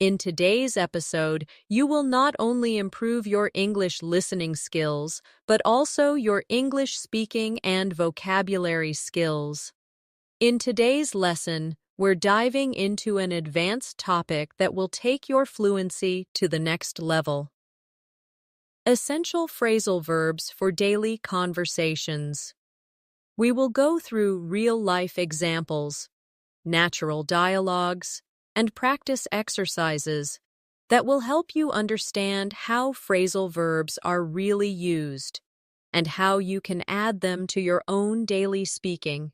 In today's episode, you will not only improve your English listening skills, but also your English speaking and vocabulary skills. In today's lesson, we're diving into an advanced topic that will take your fluency to the next level. Essential phrasal verbs for daily conversations. We will go through real-life examples, natural dialogues, and practice exercises that will help you understand how phrasal verbs are really used and how you can add them to your own daily speaking.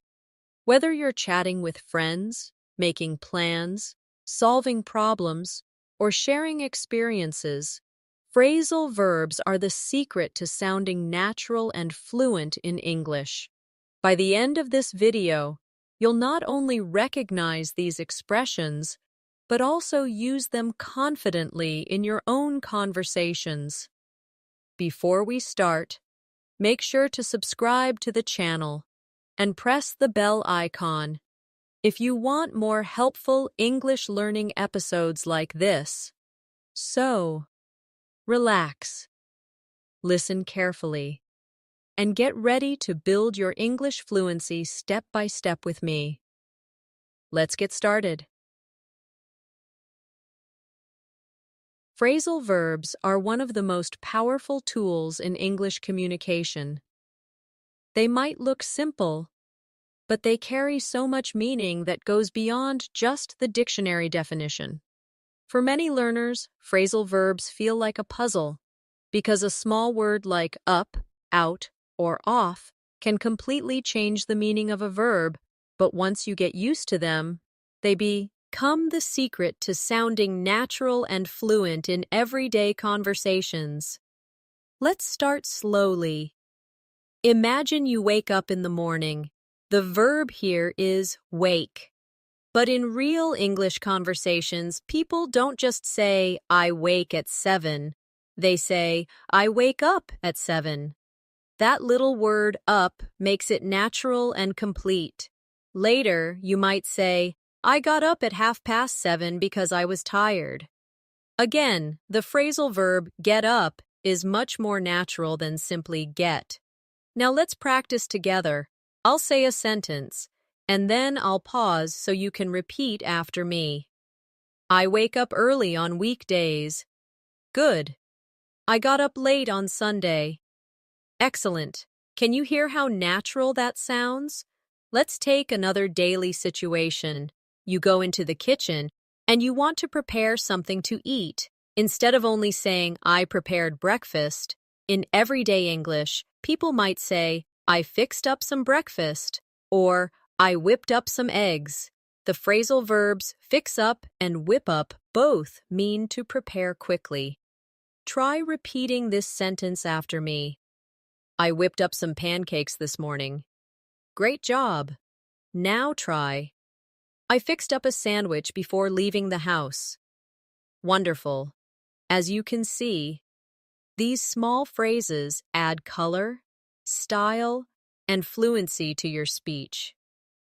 Whether you're chatting with friends, making plans, solving problems, or sharing experiences, phrasal verbs are the secret to sounding natural and fluent in English. By the end of this video, you'll not only recognize these expressions, but also use them confidently in your own conversations. Before we start, make sure to subscribe to the channel and press the bell icon if you want more helpful English learning episodes like this. So, relax, listen carefully, and get ready to build your English fluency step by step with me. Let's get started. Phrasal verbs are one of the most powerful tools in English communication. They might look simple, but they carry so much meaning that goes beyond just the dictionary definition. For many learners, phrasal verbs feel like a puzzle, because a small word like up, out, or off can completely change the meaning of a verb, but once you get used to them, they become the secret to sounding natural and fluent in everyday conversations. Let's start slowly. Imagine you wake up in the morning. The verb here is wake. But in real English conversations, people don't just say, I wake at 7. They say, I wake up at 7. That little word up makes it natural and complete. Later, you might say, I got up at 7:30 because I was tired. Again, the phrasal verb get up is much more natural than simply get. Now let's practice together. I'll say a sentence, and then I'll pause so you can repeat after me. I wake up early on weekdays. Good. I got up late on Sunday. Excellent. Can you hear how natural that sounds? Let's take another daily situation. You go into the kitchen and you want to prepare something to eat. Instead of only saying, I prepared breakfast, in everyday English, people might say, I fixed up some breakfast, or I whipped up some eggs. The phrasal verbs fix up and whip up both mean to prepare quickly. Try repeating this sentence after me. I whipped up some pancakes this morning. Great job. Now try. I fixed up a sandwich before leaving the house. Wonderful. As you can see, these small phrases add color, style, and fluency to your speech.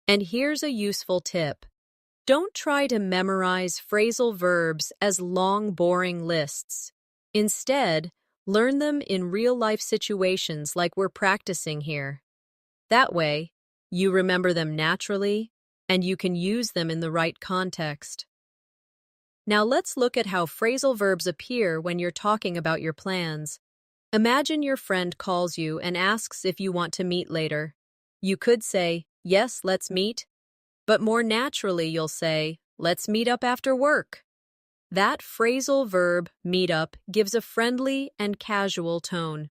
And here's a useful tip. Don't try to memorize phrasal verbs as long, boring lists. Instead, learn them in real-life situations like we're practicing here. That way, you remember them naturally, and you can use them in the right context. Now let's look at how phrasal verbs appear when you're talking about your plans. Imagine your friend calls you and asks if you want to meet later. You could say, yes, let's meet, but more naturally you'll say, let's meet up after work. That phrasal verb, meet up, gives a friendly and casual tone.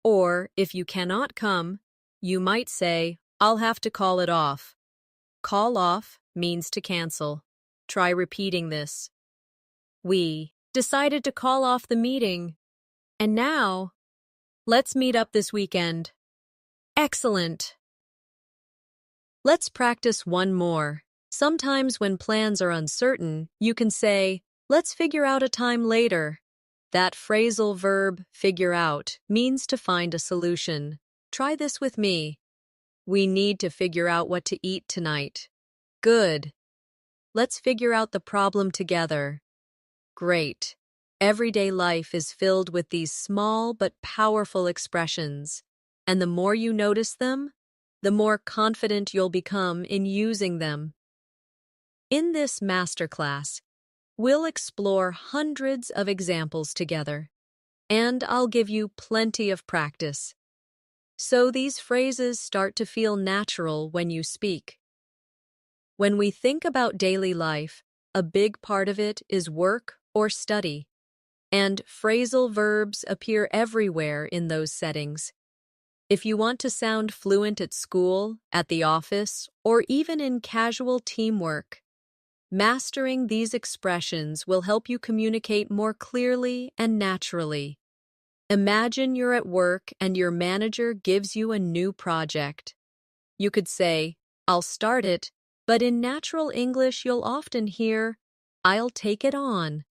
Or, if you cannot come, you might say, I'll have to call it off. Call off means to cancel. Try repeating this. We decided to call off the meeting. And now, let's meet up this weekend. Excellent. Let's practice one more. Sometimes when plans are uncertain, you can say, let's figure out a time later. That phrasal verb, figure out, means to find a solution. Try this with me. We need to figure out what to eat tonight. Good. Let's figure out the problem together. Great. Everyday life is filled with these small but powerful expressions, and the more you notice them, the more confident you'll become in using them. In this masterclass, we'll explore hundreds of examples together, and I'll give you plenty of practice, so these phrases start to feel natural when you speak. When we think about daily life, a big part of it is work or study, and phrasal verbs appear everywhere in those settings. If you want to sound fluent at school, at the office, or even in casual teamwork, mastering these expressions will help you communicate more clearly and naturally. Imagine you're at work and your manager gives you a new project. You could say, "I'll start it," but in natural English you'll often hear, "I'll take it on."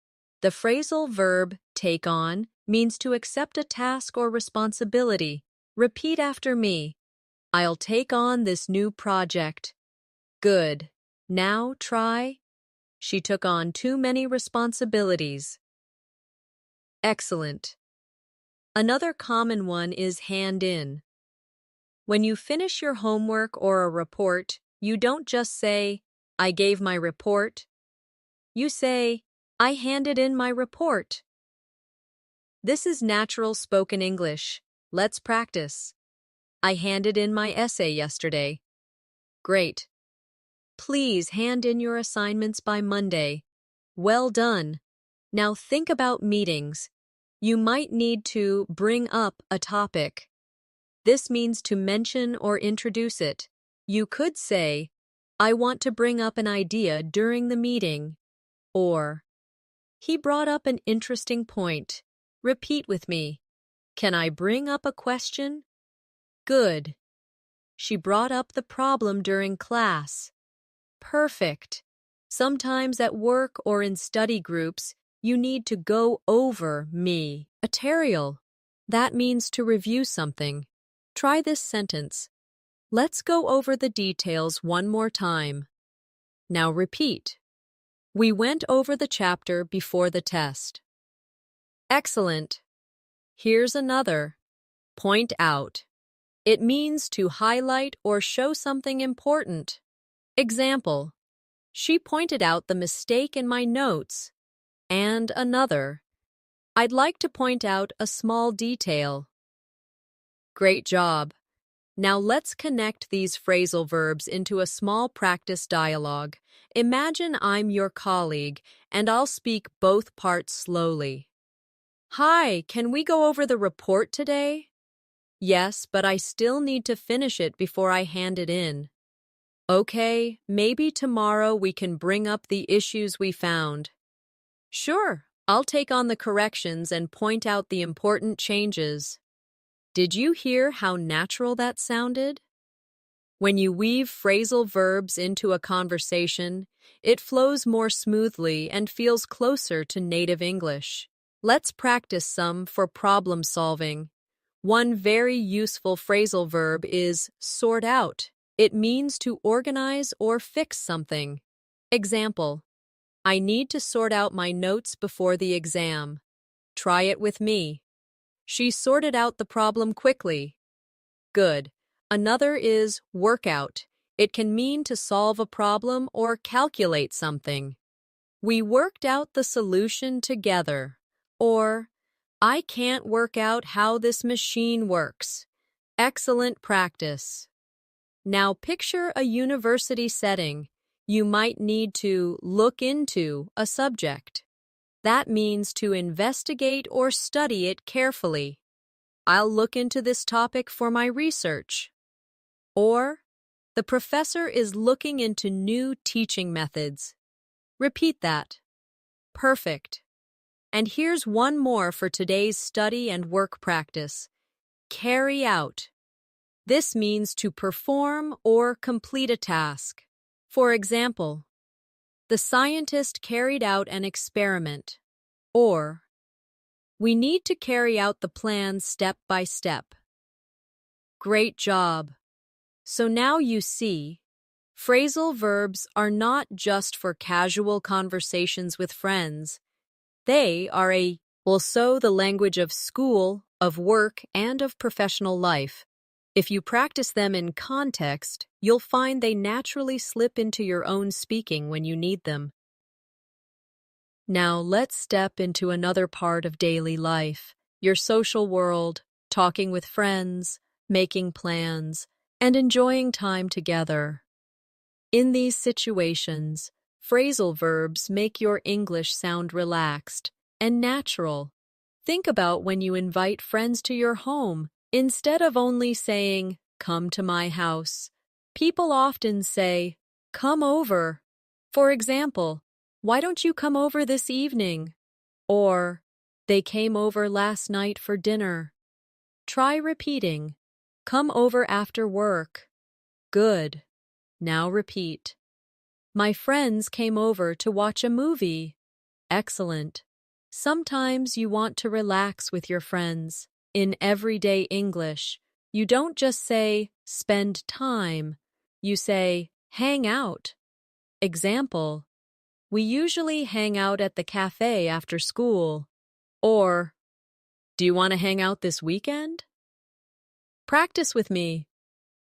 The phrasal verb take on means to accept a task or responsibility. Repeat after me. "I'll take on this new project." Good. Now try. "She took on too many responsibilities." Excellent. Another common one is hand in. When you finish your homework or a report, you don't just say, "I gave my report." You say, "I handed in my report." This is natural spoken English. Let's practice. "I handed in my essay yesterday." Great. "Please hand in your assignments by Monday." Well done. Now think about meetings. You might need to bring up a topic. This means to mention or introduce it. You could say, "I want to bring up an idea during the meeting." Or, "He brought up an interesting point. Repeat with me. Can I bring up a question?" Good. "She brought up the problem during class." Perfect. Sometimes at work or in study groups, you need to go over material. That means to review something. Try this sentence. "Let's go over the details one more time." Now repeat. "We went over the chapter before the test." Excellent. Here's another. Point out. It means to highlight or show something important. Example. "She pointed out the mistake in my notes." And another. "I'd like to point out a small detail." Great job. Now let's connect these phrasal verbs into a small practice dialogue. Imagine I'm your colleague, and I'll speak both parts slowly. "Hi, can we go over the report today?" "Yes, but I still need to finish it before I hand it in." "Okay, maybe tomorrow we can bring up the issues we found." "Sure, I'll take on the corrections and point out the important changes." Did you hear how natural that sounded? When you weave phrasal verbs into a conversation, it flows more smoothly and feels closer to native English. Let's practice some for problem solving. One very useful phrasal verb is sort out. It means to organize or fix something. Example. "I need to sort out my notes before the exam." Try it with me. "She sorted out the problem quickly." Good. Another is work out. It can mean to solve a problem or calculate something. "We worked out the solution together." Or, "I can't work out how this machine works." Excellent practice. Now picture a university setting. You might need to look into a subject. That means to investigate or study it carefully. "I'll look into this topic for my research." Or, "The professor is looking into new teaching methods." Repeat that. Perfect. And here's one more for today's study and work practice. Carry out. This means to perform or complete a task. For example, "The scientist carried out an experiment." Or, "We need to carry out the plan step by step." Great job. So now you see, phrasal verbs are not just for casual conversations with friends. They are also the language of school, of work, and of professional life. If you practice them in context, you'll find they naturally slip into your own speaking when you need them. Now let's step into another part of daily life, your social world, talking with friends, making plans, and enjoying time together. In these situations, phrasal verbs make your English sound relaxed and natural. Think about when you invite friends to your home. Instead of only saying, "Come to my house," people often say, "Come over." For example, "Why don't you come over this evening?" Or, "They came over last night for dinner." Try repeating, "Come over after work." Good. Now repeat, "My friends came over to watch a movie." Excellent. Sometimes you want to relax with your friends. In everyday English, you don't just say, "spend time." You say, "hang out." Example, "We usually hang out at the cafe after school." Or, "Do you want to hang out this weekend?" Practice with me.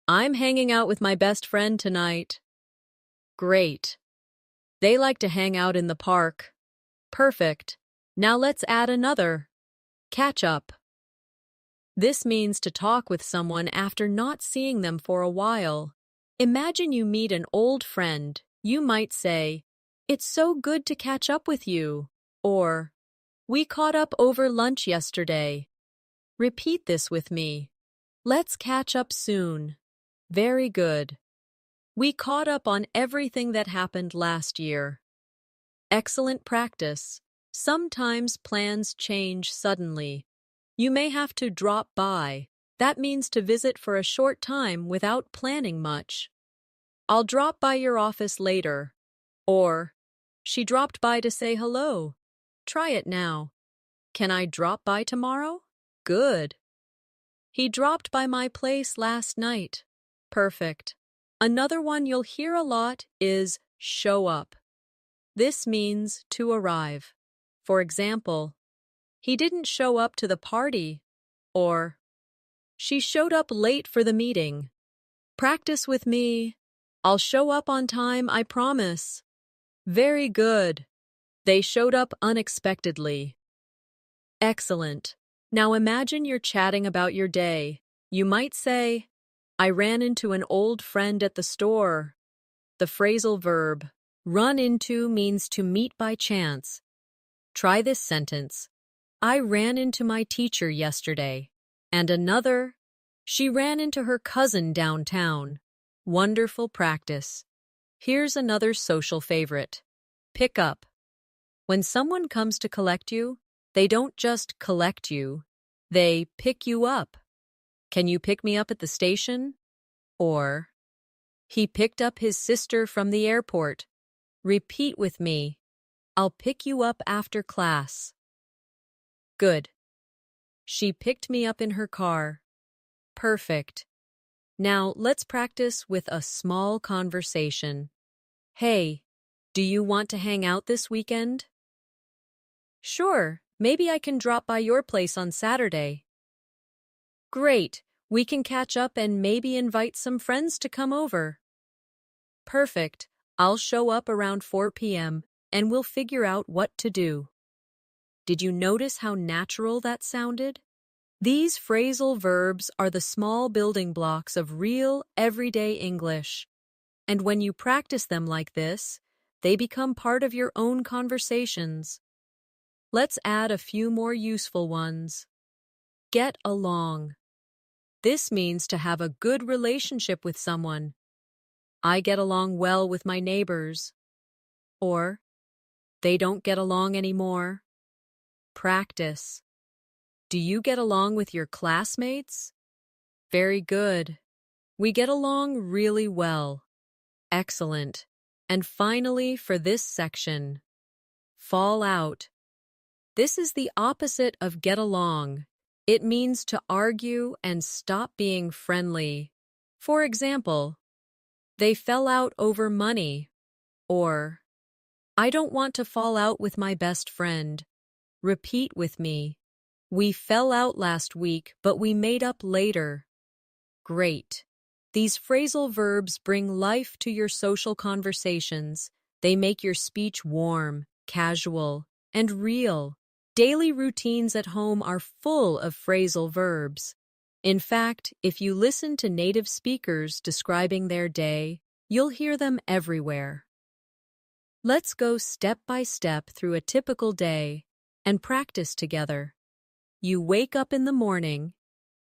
"I'm hanging out with my best friend tonight." Great. They like to hang out in the park. Perfect. Now let's add another. Catch up. This means to talk with someone after not seeing them for a while. Imagine you meet an old friend. You might say, "It's so good to catch up with you." Or, "We caught up over lunch yesterday." Repeat this with me. "Let's catch up soon." Very good. We caught up on everything that happened last year. Excellent practice. Sometimes plans change suddenly. You may have to drop by. That means to visit for a short time without planning much. "I'll drop by your office later." Or, "She dropped by to say hello." Try it now. "Can I drop by tomorrow?" Good. "He dropped by my place last night." Perfect. Another one you'll hear a lot is show up. This means to arrive. For example, "He didn't show up to the party." Or, "She showed up late for the meeting." Practice with me. "I'll show up on time, I promise." Very good. They showed up unexpectedly. Excellent. Now imagine you're chatting about your day. You might say, "I ran into an old friend at the store." The phrasal verb, run into, means to meet by chance. Try this sentence. "I ran into my teacher yesterday." And another, "She ran into her cousin downtown." Wonderful practice. Here's another social favorite. Pick up. When someone comes to collect you, they don't just collect you, they pick you up. "Can you pick me up at the station?" Or, "He picked up his sister from the airport." Repeat with me. "I'll pick you up after class." Good. "She picked me up in her car." Perfect. Now let's practice with a small conversation. "Hey, do you want to hang out this weekend?" "Sure, maybe I can drop by your place on Saturday." Great, we can catch up and maybe invite some friends to come over. Perfect, I'll show up around 4 p.m. and we'll figure out what to do. Did you notice how natural that sounded? These phrasal verbs are the small building blocks of real, everyday English. And when you practice them like this, they become part of your own conversations. Let's add a few more useful ones. Get along. This means to have a good relationship with someone. "I get along well with my neighbors." Or, "They don't get along anymore." Practice. "Do you get along with your classmates?" Very good. We get along really well. Excellent. And finally, for this section, fall out. This is the opposite of get along. It means to argue and stop being friendly. For example, "They fell out over money." Or, "I don't want to fall out with my best friend." Repeat with me. We fell out last week, but we made up later. Great. These phrasal verbs bring life to your social conversations. They make your speech warm, casual, and real. Daily routines at home are full of phrasal verbs. In fact, if you listen to native speakers describing their day, you'll hear them everywhere. Let's go step by step through a typical day and practice together. You wake up in the morning.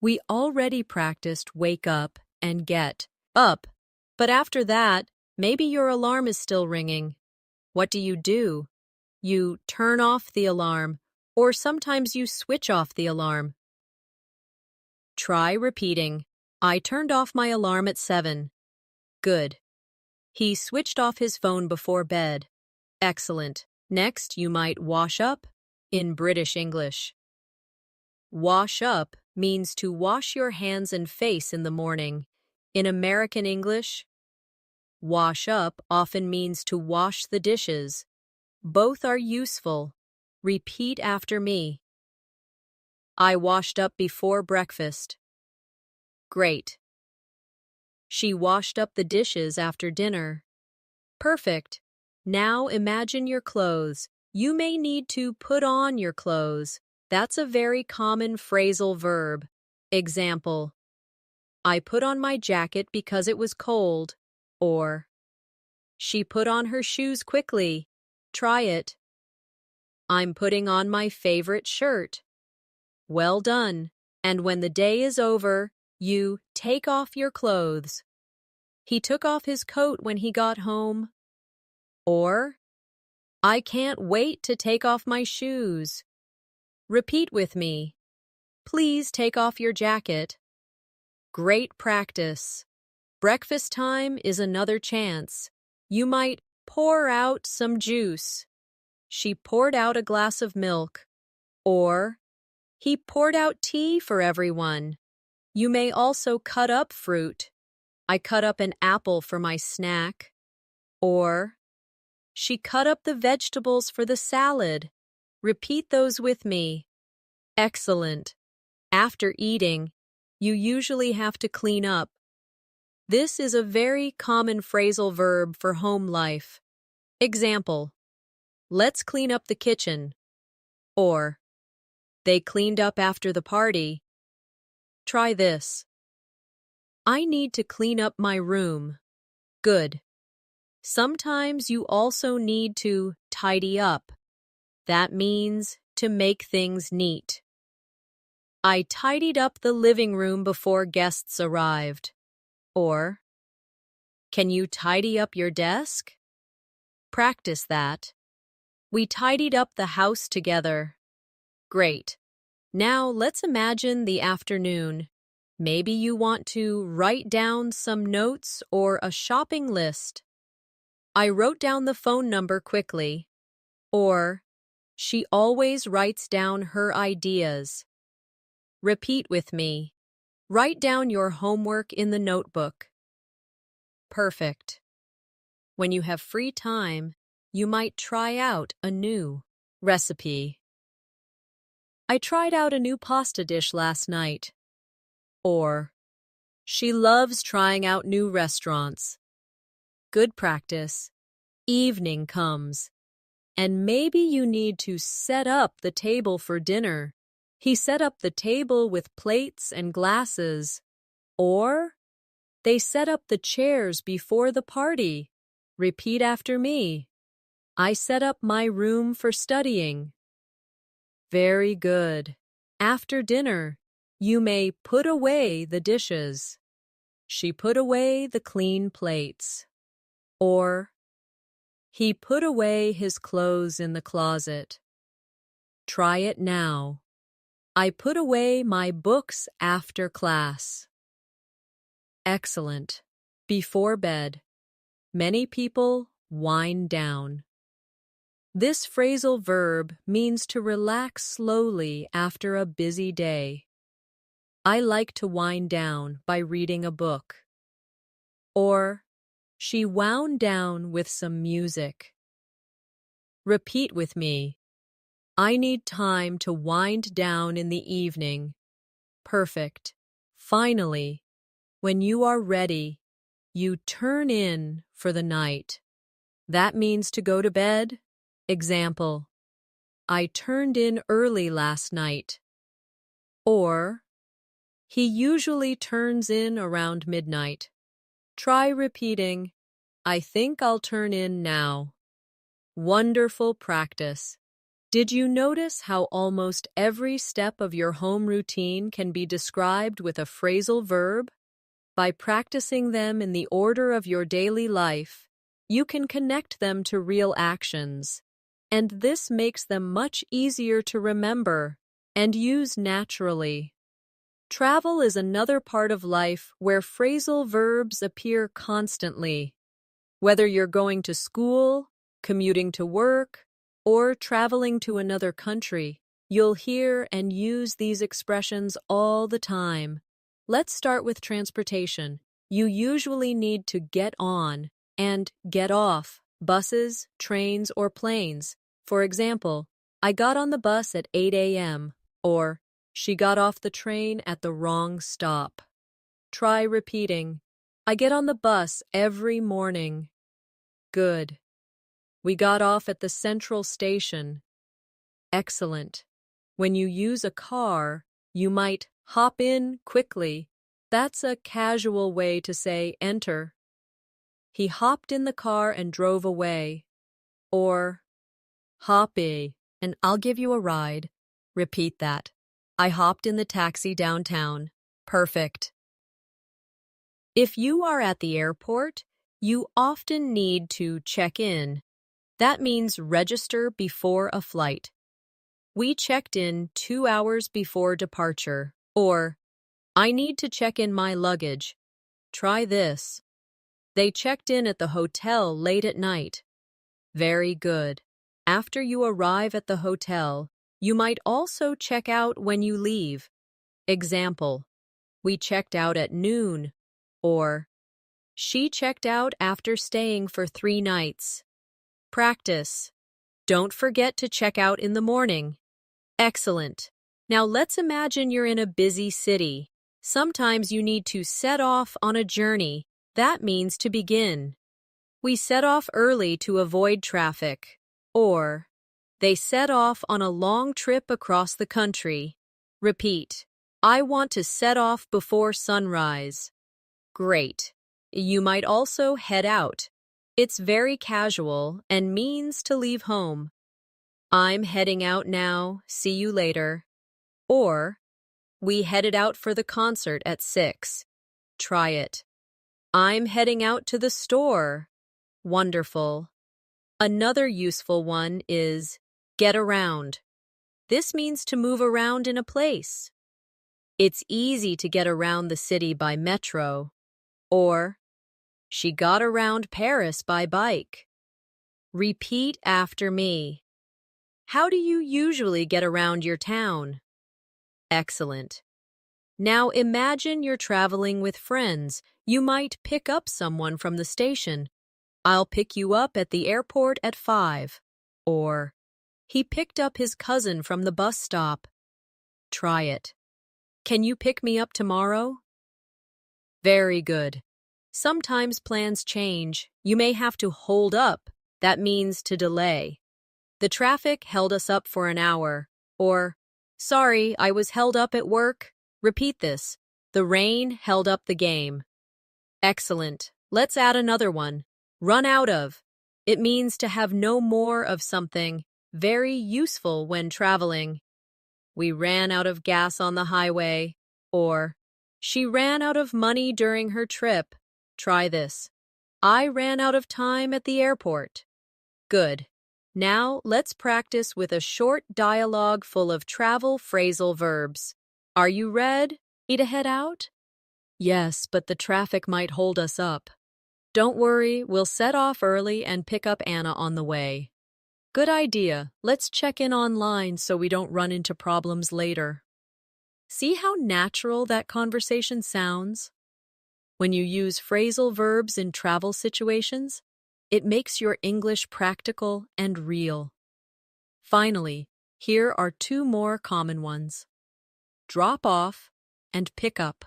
We already practiced wake up and get up. But after that, maybe your alarm is still ringing. What do? You turn off the alarm, or sometimes you switch off the alarm. Try repeating. I turned off my alarm at 7. Good. He switched off his phone before bed. Excellent. Next, you might wash up in British English. Wash up means to wash your hands and face in the morning. In American English, wash up often means to wash the dishes. Both are useful. Repeat after me. I washed up before breakfast. Great. She washed up the dishes after dinner. Perfect. Now imagine your clothes. You may need to put on your clothes. That's a very common phrasal verb. Example: I put on my jacket because it was cold. Or, she put on her shoes quickly. Try it. I'm putting on my favorite shirt. Well done. And when the day is over, you take off your clothes. He took off his coat when he got home. Or, I can't wait to take off my shoes. Repeat with me. Please take off your jacket. Great practice. Breakfast time is another chance. You might pour out some juice. She poured out a glass of milk. Or, he poured out tea for everyone. You may also cut up fruit. I cut up an apple for my snack. Or, she cut up the vegetables for the salad. Repeat those with me. Excellent. After eating, you usually have to clean up. This is a very common phrasal verb for home life. Example: let's clean up the kitchen. Or, they cleaned up after the party. Try this. I need to clean up my room. Good. Sometimes you also need to tidy up. That means to make things neat. I tidied up the living room before guests arrived. Or, can you tidy up your desk? Practice that. We tidied up the house together. Great. Now let's imagine the afternoon. Maybe you want to write down some notes or a shopping list. I wrote down the phone number quickly. Or, she always writes down her ideas. Repeat with me. Write down your homework in the notebook. Perfect. When you have free time, you might try out a new recipe. I tried out a new pasta dish last night. Or, she loves trying out new restaurants. Good practice. Evening comes, and maybe you need to set up the table for dinner. He set up the table with plates and glasses. Or, they set up the chairs before the party. Repeat after me. I set up my room for studying. Very good. After dinner, you may put away the dishes. She put away the clean plates. Or, he put away his clothes in the closet. Try it now. I put away my books after class. Excellent. Before bed, many people wind down. This phrasal verb means to relax slowly after a busy day. I like to wind down by reading a book. Or, she wound down with some music. Repeat with me. I need time to wind down in the evening. Perfect. Finally, when you are ready, you turn in for the night. That means to go to bed. Example, I turned in early last night. Or, he usually turns in around midnight. Try repeating, I think I'll turn in now. Wonderful practice. Did you notice how almost every step of your home routine can be described with a phrasal verb? By practicing them in the order of your daily life, you can connect them to real actions, and this makes them much easier to remember and use naturally. Travel is another part of life where phrasal verbs appear constantly. Whether you're going to school, commuting to work, or traveling to another country, you'll hear and use these expressions all the time. Let's start with transportation. You usually need to get on and get off buses, trains, or planes. For example, I got on the bus at 8 a.m. or she got off the train at the wrong stop. Try repeating, I get on the bus every morning. Good. We got off at the central station. Excellent. When you use a car, you might hop in quickly. That's a casual way to say enter. He hopped in the car and drove away. Or, hoppy, and I'll give you a ride. Repeat that. I hopped in the taxi downtown. Perfect. If you are at the airport, you often need to check in. That means register before a flight. We checked in 2 hours before departure. Or, I need to check in my luggage. Try this. They checked in at the hotel late at night. Very good. After you arrive at the hotel, you might also check out when you leave. Example, we checked out at noon. Or, she checked out after staying for 3 nights. Practice. Don't forget to check out in the morning. Excellent. Now let's imagine you're in a busy city. Sometimes you need to set off on a journey. That means to begin. We set off early to avoid traffic. Or, they set off on a long trip across the country. Repeat. I want to set off before sunrise. Great. You might also head out. It's very casual and means to leave home. I'm heading out now, see you later. Or, we headed out for the concert at 6. Try it. I'm heading out to the store. Wonderful. Another useful one is get around. This means to move around in a place. It's easy to get around the city by metro. Or, she got around Paris by bike. Repeat after me. How do you usually get around your town? Excellent. Now imagine you're traveling with friends. You might pick up someone from the station. I'll pick you up at the airport at 5. Or, he picked up his cousin from the bus stop. Try it. Can you pick me up tomorrow? Very good. Sometimes plans change. You may have to hold up. That means to delay. The traffic held us up for an hour. Or, sorry, I was held up at work. Repeat this. The rain held up the game. Excellent. Let's add another one. Run out of. It means to have no more of something. Very useful when traveling. We ran out of gas on the highway. Or, she ran out of money during her trip. Try this. I ran out of time at the airport. Good. Now let's practice with a short dialogue full of travel phrasal verbs. Are you ready to head out? Yes, but the traffic might hold us up. Don't worry, we'll set off early and pick up Anna on the way. Good idea. Let's check in online so we don't run into problems later. See how natural that conversation sounds? When you use phrasal verbs in travel situations, it makes your English practical and real. Finally, Here are two more common ones. Drop off and pick up.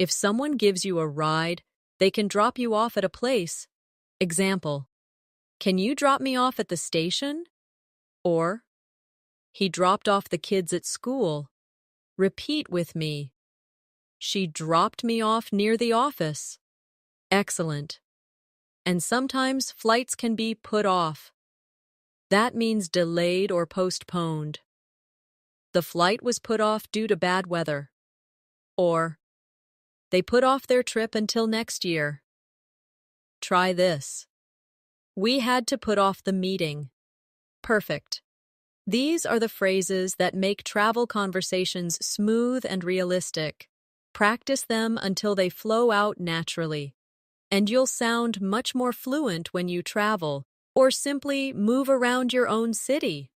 If someone gives you a ride, they can drop you off at a place. Example, can you drop me off at the station? Or, he dropped off the kids at school. Repeat with me. She dropped me off near the office. Excellent. And sometimes flights can be put off. That means delayed or postponed. The flight was put off due to bad weather. Or, they put off their trip until next year. Try this. We had to put off the meeting. Perfect. These are the phrases that make travel conversations smooth and realistic. Practice them until they flow out naturally, and you'll sound much more fluent when you travel or simply move around your own city.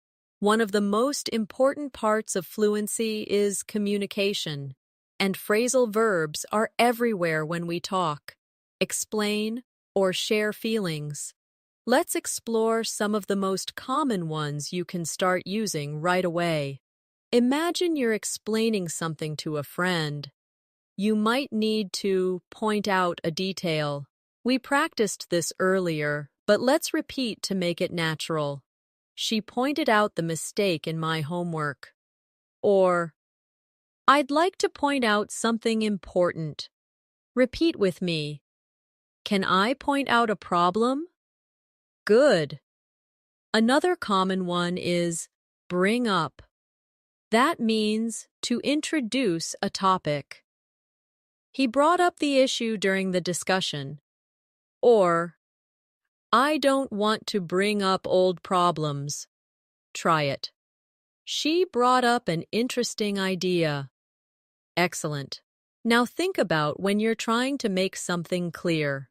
One of the most important parts of fluency is communication, and phrasal verbs are everywhere when we talk, explain, or share feelings. Let's explore some of the most common ones you can start using right away. Imagine you're explaining something to a friend. You might need to point out a detail. We practiced this earlier, but let's repeat to make it natural. She pointed out the mistake in my homework. Or, I'd like to point out something important. Repeat with me. Can I point out a problem? Good. Another common one is bring up. That means to introduce a topic. He brought up the issue during the discussion. Or, I don't want to bring up old problems. Try it. She brought up an interesting idea. Excellent. Now think about when you're trying to make something clear.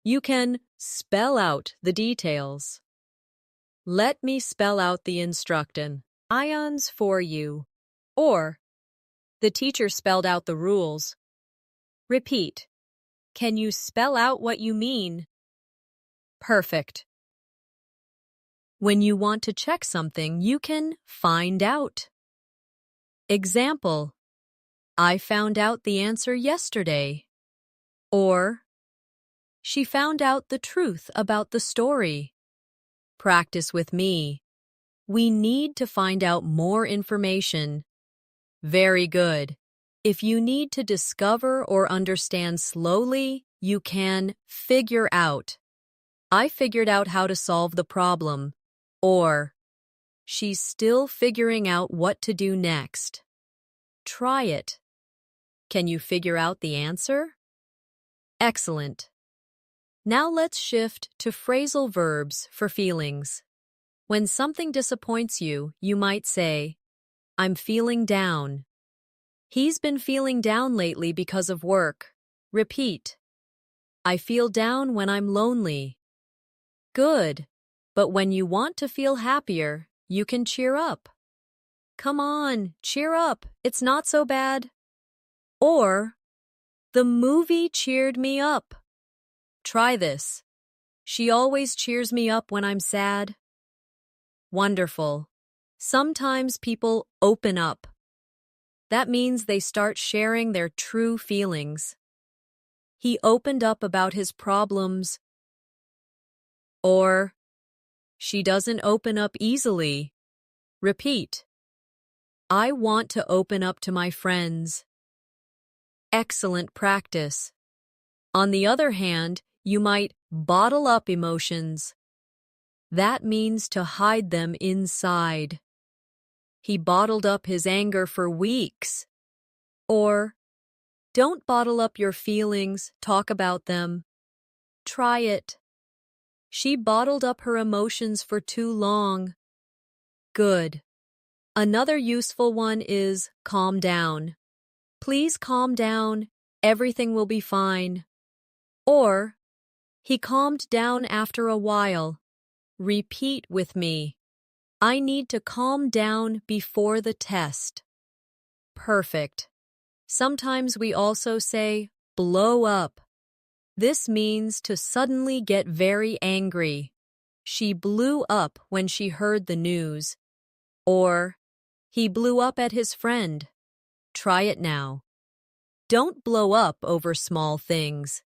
You can spell out the details. Let me spell out the instruction. Ions for you. Or, the teacher spelled out the rules. Repeat. Can you spell out what you mean? Perfect. When you want to check something, you can find out. Example, I found out the answer yesterday. Or, she found out the truth about the story. Practice with me. We need to find out more information. Very good. If you need to discover or understand slowly, you can figure out. I figured out how to solve the problem. Or, she's still figuring out what to do next. Try it. Can you figure out the answer? Excellent. Now let's shift to phrasal verbs for feelings. When something disappoints you, you might say, I'm feeling down. He's been feeling down lately because of work. Repeat. I feel down when I'm lonely. Good. But when you want to feel happier, you can cheer up. Come on, cheer up. It's not so bad. Or, the movie cheered me up. Try this. She always cheers me up when I'm sad. Wonderful. Sometimes people open up. That means they start sharing their true feelings. He opened up about his problems. Or, she doesn't open up easily. Repeat. I want to open up to my friends. Excellent practice. On the other hand, you might bottle up emotions. That means to hide them inside. He bottled up his anger for weeks. Or, don't bottle up your feelings, talk about them. Try it. She bottled up her emotions for too long. Good. Another useful one is calm down. Please calm down. Everything will be fine. Or, he calmed down after a while. Repeat with me. I need to calm down before the test. Perfect. Sometimes we also say blow up. This means to suddenly get very angry. She blew up when she heard the news. Or, he blew up at his friend. Try it now. Don't blow up over small things.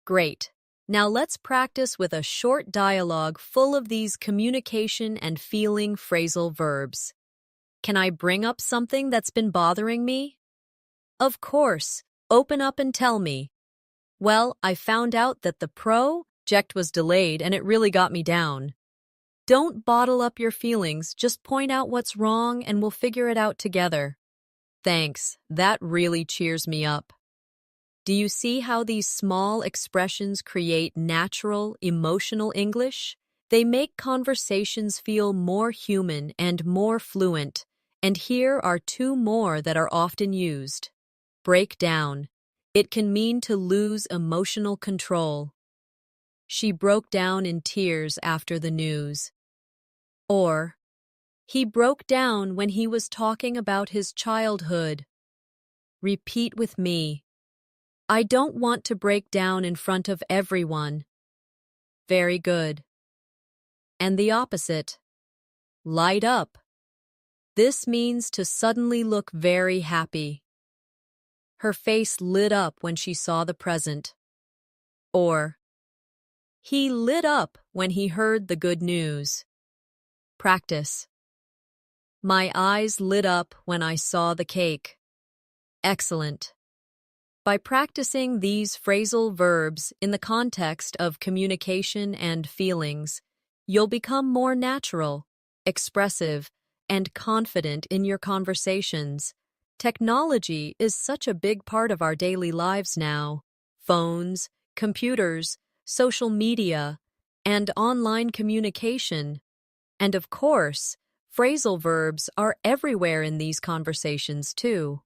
Great. Now let's practice with a short dialogue full of these communication and feeling phrasal verbs. Can I bring up something that's been bothering me? Of course. Open up and tell me. Well, I found out that the project was delayed and it really got me down. Don't bottle up your feelings, just point out what's wrong and we'll figure it out together. Thanks, that really cheers me up. Do you see how these small expressions create natural, emotional English? They make conversations feel more human and more fluent, and here are two more that are often used. Break down. It can mean to lose emotional control. She broke down in tears after the news. Or, he broke down when he was talking about his childhood. Repeat with me. I don't want to break down in front of everyone. Very good. And the opposite. Light up. This means to suddenly look very happy. Her face lit up when she saw the present. Or, he lit up when he heard the good news. Practice. My eyes lit up when I saw the cake. Excellent. By practicing these phrasal verbs in the context of communication and feelings, you'll become more natural, expressive, and confident in your conversations. Technology is such a big part of our daily lives now. Phones, computers, social media, and online communication. And of course, phrasal verbs are everywhere in these conversations too.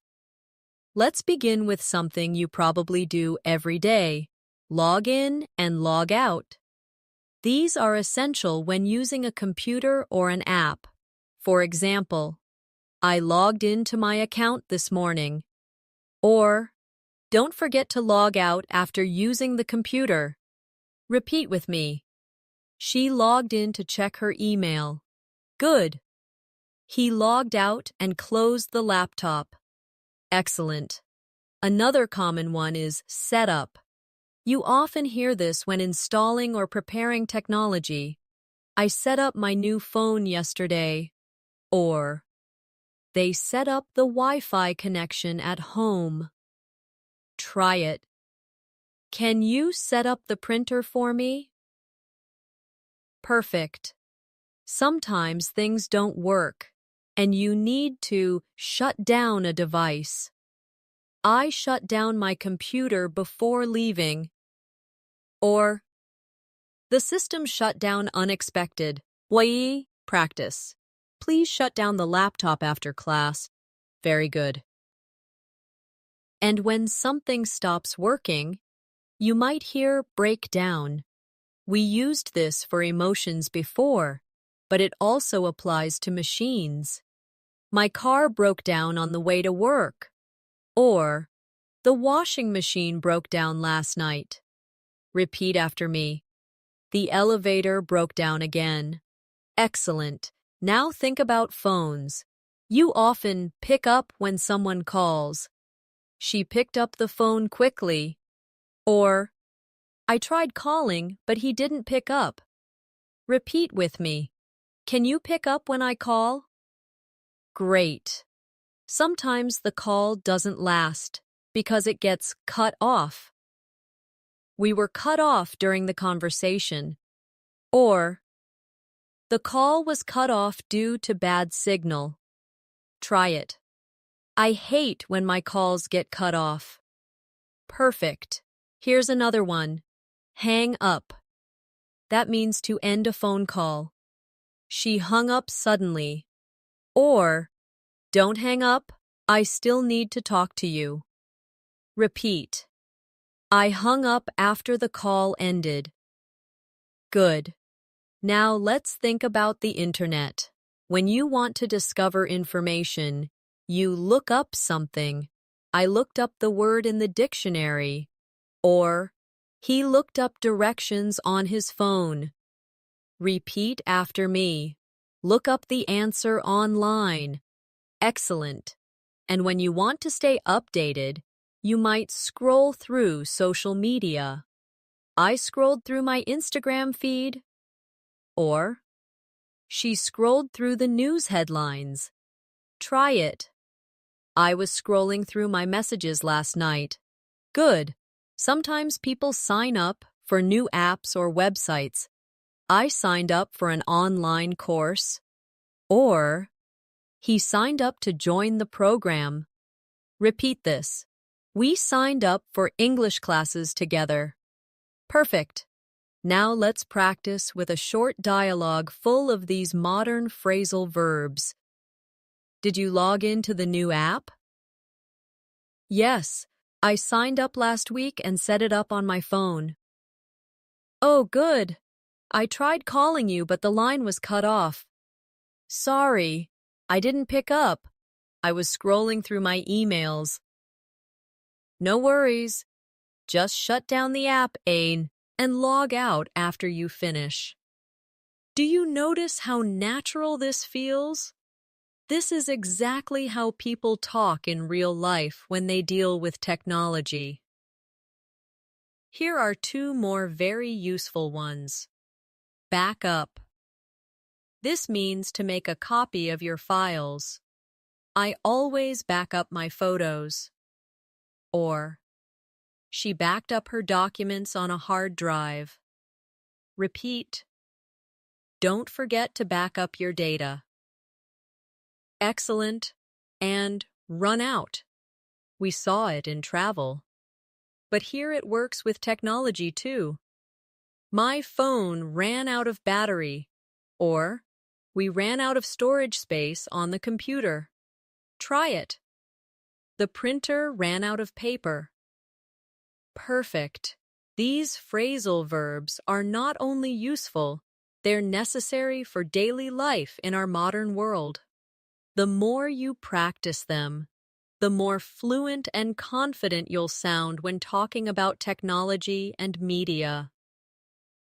Let's begin with something you probably do every day. Log in and log out. These are essential when using a computer or an app. For example, I logged into my account this morning. Or, don't forget to log out after using the computer. Repeat with me. She logged in to check her email. Good. He logged out and closed the laptop. Excellent. Another common one is setup. You often hear this when installing or preparing technology. I set up my new phone yesterday. Or, they set up the Wi-Fi connection at home. Try it. Can you set up the printer for me? Perfect. Sometimes things don't work, and you need to shut down a device. I shut down my computer before leaving. Or, the system shut down unexpected. Practice. Please shut down the laptop after class. Very good. And when something stops working, you might hear break down. We used this for emotions before, but it also applies to machines. My car broke down on the way to work. Or, the washing machine broke down last night. Repeat after me. The elevator broke down again. Excellent. Now think about phones. You often pick up when someone calls. She picked up the phone quickly. Or, I tried calling, but he didn't pick up. Repeat with me. Can you pick up when I call? Great. Sometimes the call doesn't last because it gets cut off. We were cut off during the conversation. Or, the call was cut off due to bad signal. Try it. I hate when my calls get cut off. Perfect. Here's another one. Hang up. That means to end a phone call. She hung up suddenly. Or, don't hang up, I still need to talk to you. Repeat. I hung up after the call ended. Good. Now let's think about the internet. When you want to discover information, you look up something. I looked up the word in the dictionary. Or, he looked up directions on his phone. Repeat after me. Look up the answer online. Excellent. And when you want to stay updated, you might scroll through social media. I scrolled through my Instagram feed. Or, she scrolled through the news headlines. Try it. I was scrolling through my messages last night. Good. Sometimes people sign up for new apps or websites. I signed up for an online course. Or, he signed up to join the program. Repeat this. We signed up for English classes together. Perfect. Now let's practice with a short dialogue full of these modern phrasal verbs. Did you log into the new app? Yes, I signed up last week and set it up on my phone. Oh, good. I tried calling you, but the line was cut off. Sorry, I didn't pick up. I was scrolling through my emails. No worries. Just shut down the app, Ain, and log out after you finish. Do you notice how natural this feels? This is exactly how people talk in real life when they deal with technology. Here are two more very useful ones. Back up. This means to make a copy of your files. I always back up my photos. Or, she backed up her documents on a hard drive. Repeat. Don't forget to back up your data. Excellent and run out. We saw it in travel. But here it works with technology too. My phone ran out of battery. Or, we ran out of storage space on the computer. Try it. The printer ran out of paper. Perfect. These phrasal verbs are not only useful, they're necessary for daily life in our modern world. The more you practice them, the more fluent and confident you'll sound when talking about technology and media.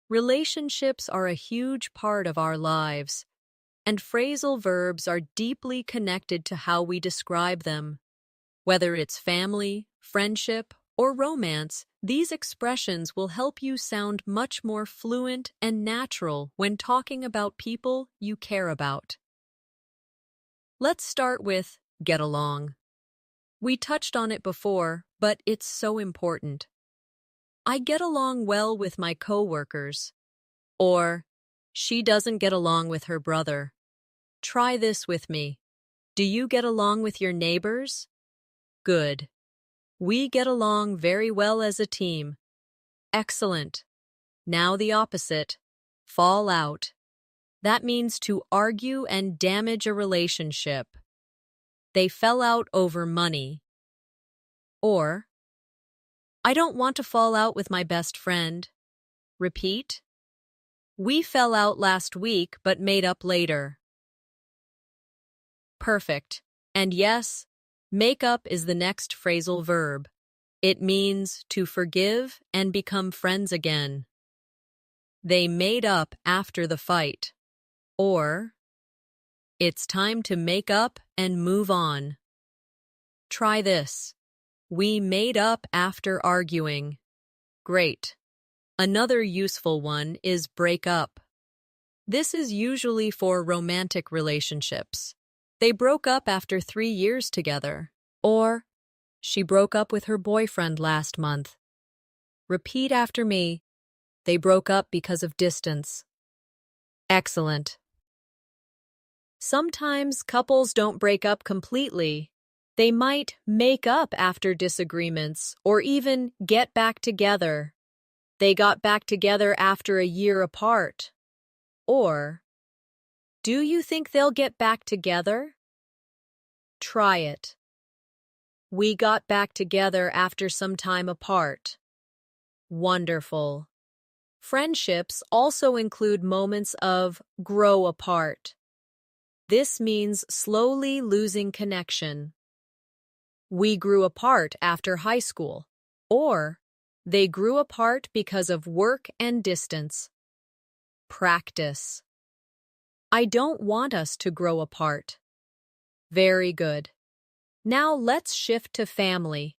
Relationships are a huge part of our lives, and phrasal verbs are deeply connected to how we describe them. Whether it's family, friendship, or romance, these expressions will help you sound much more fluent and natural when talking about people you care about. Let's start with get along. We touched on it before, but it's so important. I get along well with my coworkers. Or, she doesn't get along with her brother. Try this with me. Do you get along with your neighbors? Good. We get along very well as a team. Excellent. Now the opposite. Fall out. That means to argue and damage a relationship. They fell out over money. Or, I don't want to fall out with my best friend. Repeat. We fell out last week but made up later. Perfect. And yes, make up is the next phrasal verb. It means to forgive and become friends again. They made up after the fight. Or, it's time to make up and move on. Try this. We made up after arguing. Great. Another useful one is break up. This is usually for romantic relationships. They broke up after 3 years together. Or, she broke up with her boyfriend last month. Repeat after me. They broke up because of distance. Excellent. Sometimes couples don't break up completely. They might make up after disagreements or even get back together. They got back together after a year apart. Or, do you think they'll get back together? Try it. We got back together after some time apart. Wonderful. Friendships also include moments of grow apart. This means slowly losing connection. We grew apart after high school. Or, they grew apart because of work and distance. Practice. I don't want us to grow apart. Very good. Now let's shift to family.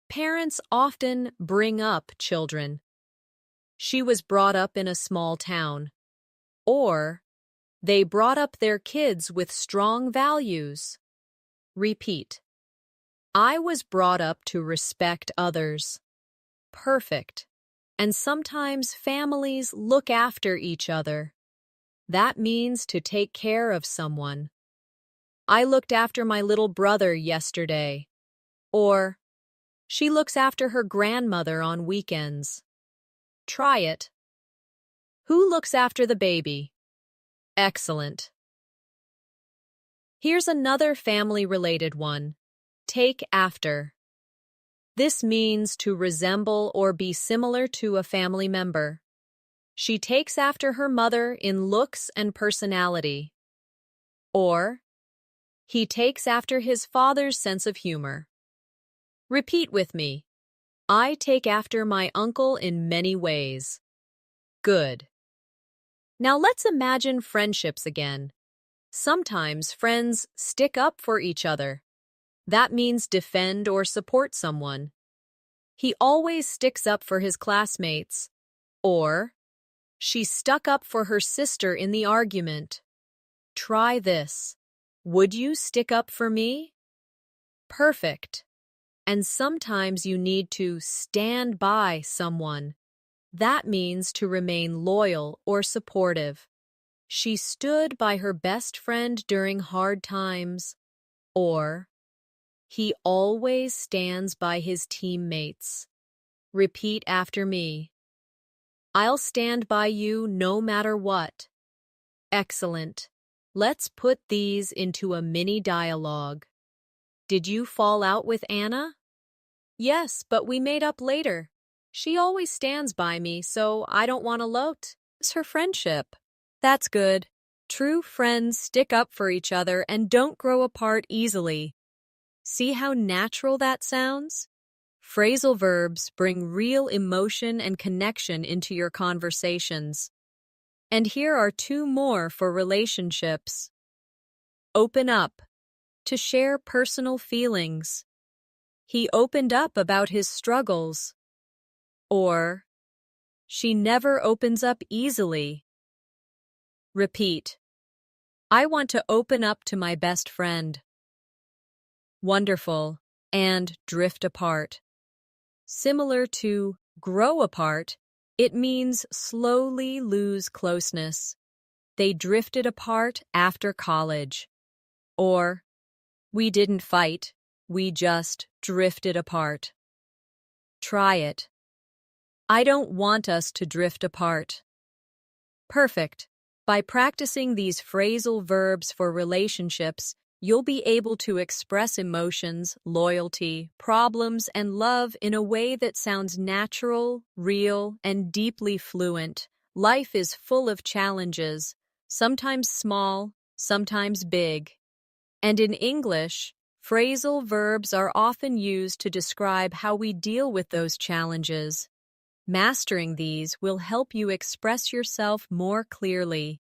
Parents often bring up children. She was brought up in a small town. Or, they brought up their kids with strong values. Repeat. I was brought up to respect others. Perfect. And sometimes families look after each other. That means to take care of someone. I looked after my little brother yesterday. Or, she looks after her grandmother on weekends. Try it. Who looks after the baby? Excellent. Here's another family-related one. Take after. This means to resemble or be similar to a family member. She takes after her mother in looks and personality. Or, he takes after his father's sense of humor. Repeat with me. I take after my uncle in many ways. Good. Now let's imagine friendships again. Sometimes friends stick up for each other. That means defend or support someone. He always sticks up for his classmates. Or, she stuck up for her sister in the argument. Try this. Would you stick up for me? Perfect. And sometimes you need to stand by someone. That means to remain loyal or supportive. She stood by her best friend during hard times. Or, he always stands by his teammates. Repeat after me. I'll stand by you no matter what. Excellent. Let's put these into a mini dialogue. Did you fall out with Anna? Yes, but we made up later. She always stands by me, so I don't want to lose her friendship. That's good. True friends stick up for each other and don't grow apart easily. See how natural that sounds? Phrasal verbs bring real emotion and connection into your conversations. And here are two more for relationships. Open up. To share personal feelings. He opened up about his struggles. Or, she never opens up easily. Repeat. I want to open up to my best friend. Wonderful. And drift apart. Similar to grow apart, it means slowly lose closeness. They drifted apart after college. Or, we didn't fight, we just drifted apart. Try it. I don't want us to drift apart. Perfect. By practicing these phrasal verbs for relationships, you'll be able to express emotions, loyalty, problems, and love in a way that sounds natural, real, and deeply fluent. Life is full of challenges, sometimes small, sometimes big. And in English, phrasal verbs are often used to describe how we deal with those challenges. Mastering these will help you express yourself more clearly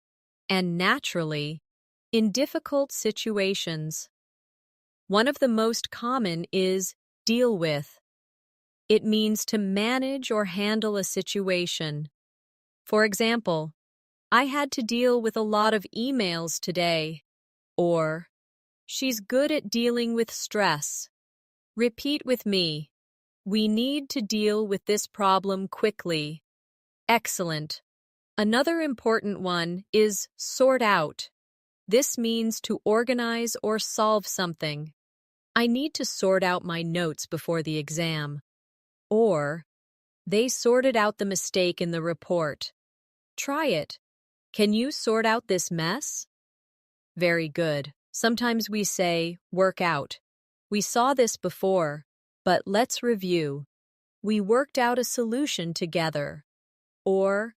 and naturally in difficult situations. One of the most common is deal with. It means to manage or handle a situation. For example, I had to deal with a lot of emails today. Or, she's good at dealing with stress. Repeat with me. We need to deal with this problem quickly. Excellent. Another important one is sort out. This means to organize or solve something. I need to sort out my notes before the exam. Or, they sorted out the mistake in the report. Try it. Can you sort out this mess? Very good. Sometimes we say, work out. We saw this before, but let's review. We worked out a solution together. Or,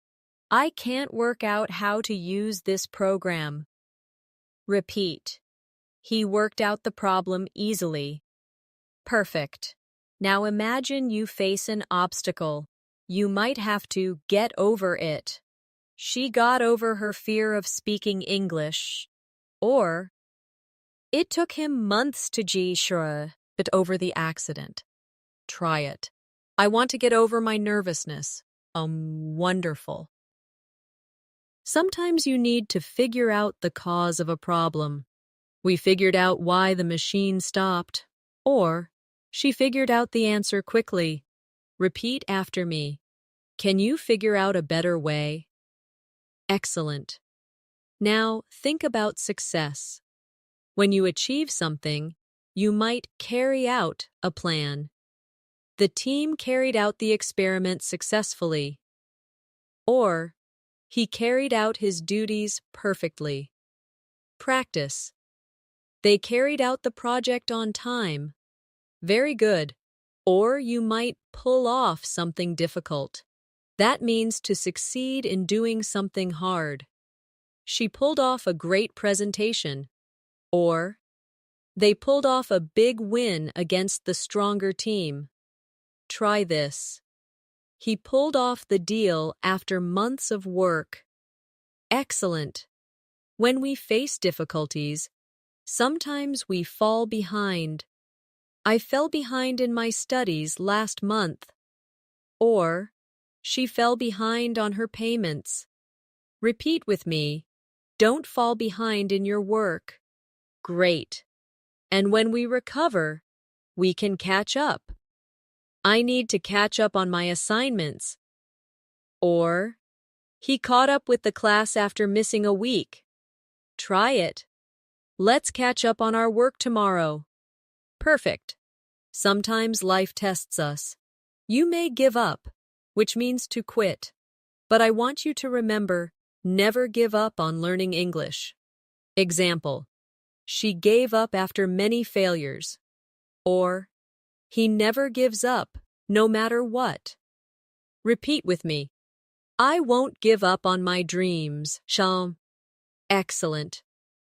I can't work out how to use this program. Repeat. He worked out the problem easily. Perfect. Now imagine you face an obstacle. You might have to get over it. she got over her fear of speaking English. Or, it took him months to get over the accident. Try it. I want to get over my nervousness. Wonderful. Sometimes you need to figure out the cause of a problem. We figured out why the machine stopped. Or, she figured out the answer quickly. Repeat after me. Can you figure out a better way? Excellent. Now, think about success. When you achieve something, you might carry out a plan. The team carried out the experiment successfully. Or, he carried out his duties perfectly. Practice. They carried out the project on time. Very good. Or you might pull off something difficult. That means to succeed in doing something hard. She pulled off a great presentation. Or, they pulled off a big win against the stronger team. Try this. He pulled off the deal after months of work. Excellent. When we face difficulties, sometimes we fall behind. I fell behind in my studies last month. Or, she fell behind on her payments. Repeat with me. Don't fall behind in your work. Great. And when we recover, we can catch up. I need to catch up on my assignments. Or, he caught up with the class after missing a week. Try it. Let's catch up on our work tomorrow. Perfect. Sometimes life tests us. You may give up, which means to quit. But I want you to remember, never give up on learning English. Example. She gave up after many failures. Or, he never gives up, no matter what. Repeat with me. I won't give up on my dreams. Excellent.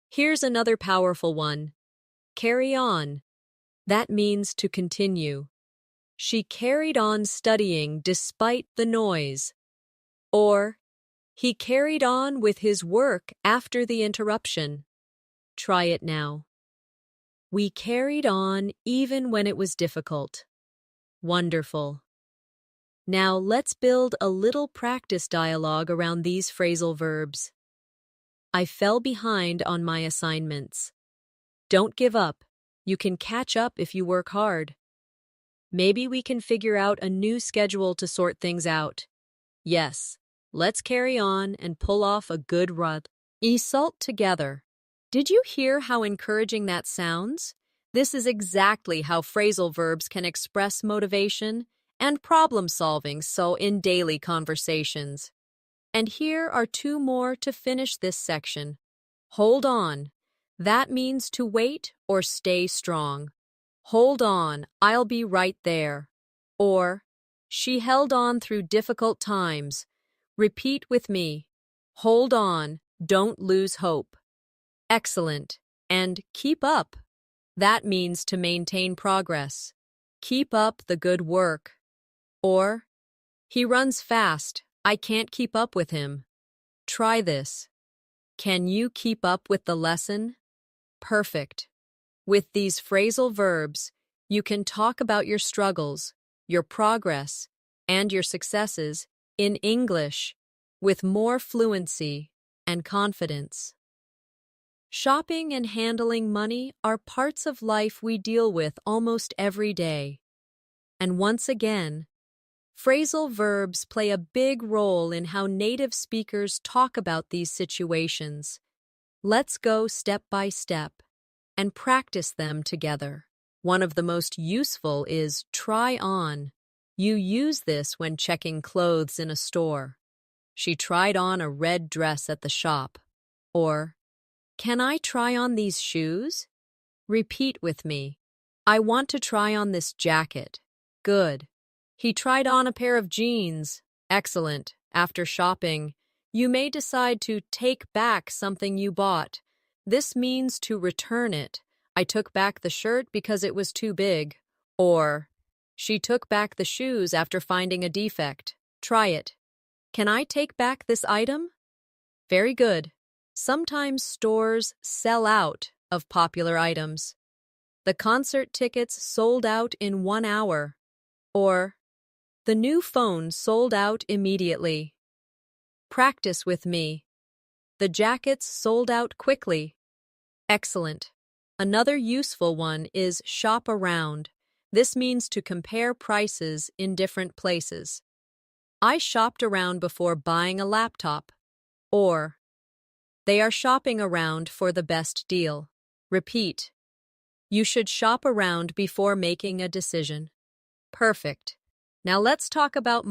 Here's another powerful one. Carry on. That means to continue. She carried on studying despite the noise. Or, he carried on with his work after the interruption. Try it now. We carried on even when it was difficult. Wonderful. Now let's build a little practice dialogue around these phrasal verbs. I fell behind on my assignments. Don't give up. You can catch up if you work hard. Maybe we can figure out a new schedule to sort things out. Yes, let's carry on and pull off a good result together. Did you hear how encouraging that sounds? This is exactly how phrasal verbs can express motivation and problem-solving in daily conversations. And here are two more to finish this section. Hold on. That means to wait or stay strong. Hold on, I'll be right there. Or, she held on through difficult times. Repeat with me. Hold on, don't lose hope. Excellent. And keep up. That means to maintain progress. Keep up the good work. Or, he runs fast. I can't keep up with him. Try this. Can you keep up with the lesson? Perfect. With these phrasal verbs, you can talk about your struggles, your progress, and your successes in English with more fluency and confidence. Shopping and handling money are parts of life we deal with almost every day. And once again, phrasal verbs play a big role in how native speakers talk about these situations. Let's go step by step and practice them together. One of the most useful is try on. You use this when checking clothes in a store. She tried on a red dress at the shop. Or, can I try on these shoes? Repeat with me. I want to try on this jacket. Good. He tried on a pair of jeans. Excellent. After shopping, you may decide to take back something you bought. This means to return it. I took back the shirt because it was too big. Or, she took back the shoes after finding a defect. Try it. Can I take back this item? Very good. Sometimes stores sell out of popular items. The concert tickets sold out in 1 hour. Or, the new phone sold out immediately. Practice with me. The jackets sold out quickly. Excellent. Another useful one is shop around. This means to compare prices in different places. I shopped around before buying a laptop. Or, they are shopping around for the best deal. Repeat. You should shop around before making a decision. Perfect. Now let's talk about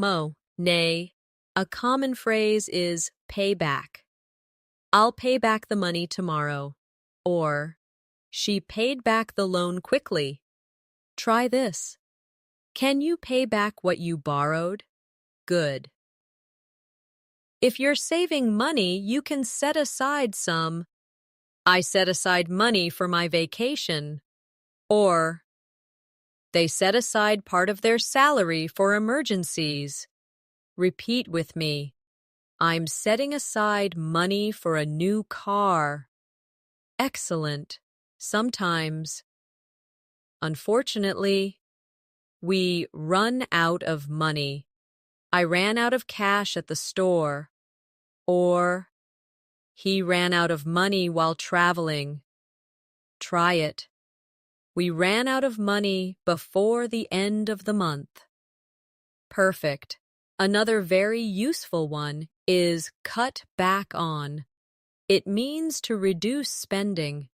nay. A common phrase is pay back. I'll pay back the money tomorrow. Or, she paid back the loan quickly. Try this. Can you pay back what you borrowed? Good. If you're saving money, you can set aside some. I set aside money for my vacation. Or, they set aside part of their salary for emergencies. Repeat with me. I'm setting aside money for a new car. Excellent. Sometimes, unfortunately, we run out of money. I ran out of cash at the store. Or, he ran out of money while traveling. Try it. We ran out of money before the end of the month. Perfect. Another very useful one is cut back on. It means to reduce spending.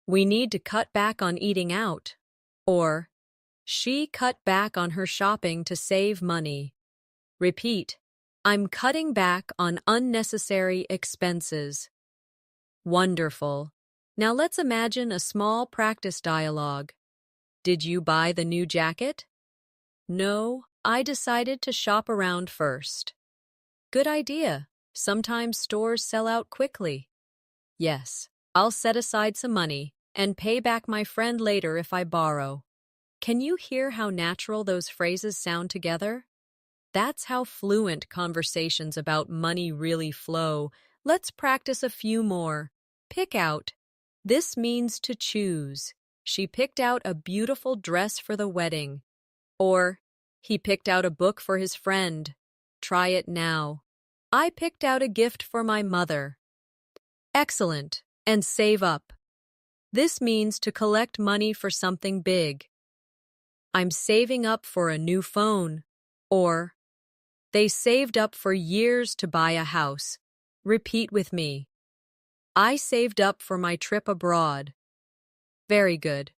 We need to cut back on eating out. Or, she cut back on her shopping to save money. Repeat. I'm cutting back on unnecessary expenses. Wonderful. Now let's imagine a small practice dialogue. Did you buy the new jacket? No, I decided to shop around first. Good idea. Sometimes stores sell out quickly. Yes, I'll set aside some money and pay back my friend later if I borrow. Can you hear how natural those phrases sound together? That's how fluent conversations about money really flow. Let's practice a few more. Pick out. This means to choose. She picked out a beautiful dress for the wedding. Or, he picked out a book for his friend. Try it now. I picked out a gift for my mother. Excellent. And save up. This means to collect money for something big. I'm saving up for a new phone. Or, they saved up for years to buy a house. Repeat with me. I saved up for my trip abroad. Very good.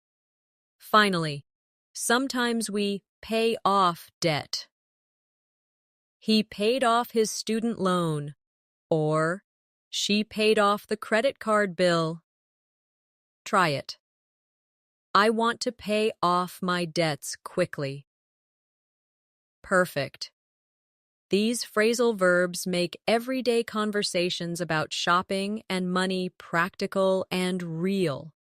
Finally, sometimes we pay off debt. He paid off his student loan. Or, she paid off the credit card bill. Try it. I want to pay off my debts quickly. Perfect. These phrasal verbs make everyday conversations about shopping and money practical and real.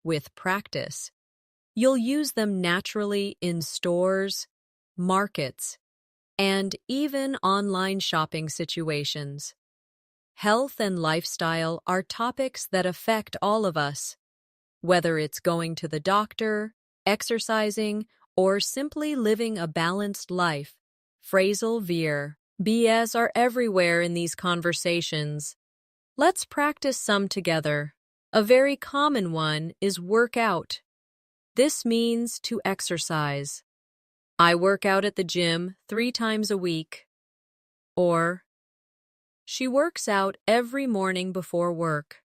With practice, you'll use them naturally in stores, markets, and even online shopping situations. Health and lifestyle are topics that affect all of us, whether it's going to the doctor, exercising, or simply living a balanced life. Phrasal verbs are everywhere in these conversations. Let's practice some together. A very common one is work out. This means to exercise. I work out at the gym 3 times a week. Or, she works out every morning before work.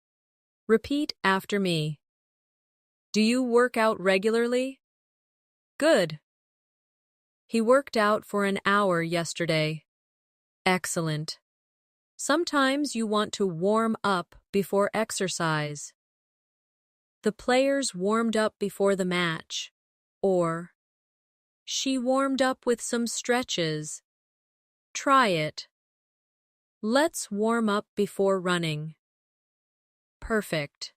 Repeat after me. Do you work out regularly? Good. He worked out for an hour yesterday. Excellent. Sometimes you want to warm up before exercise. The players warmed up before the match. Or, she warmed up with some stretches. Try it. Let's warm up before running. Perfect.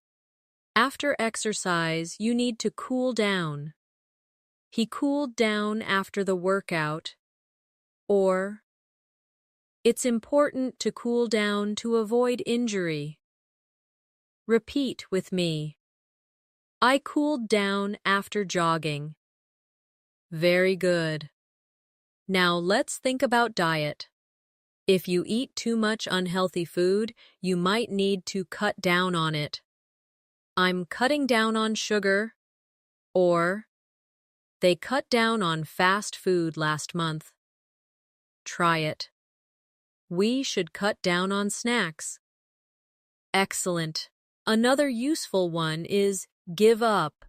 After exercise, you need to cool down. He cooled down after the workout. Or, It's important to cool down to avoid injury. Repeat with me. I cooled down after jogging. Very good. Now let's think about diet. If you eat too much unhealthy food, you might need to cut down on it. I'm cutting down on sugar, or they cut down on fast food last month. Try it. We should cut down on snacks. Excellent. Another useful one is give up.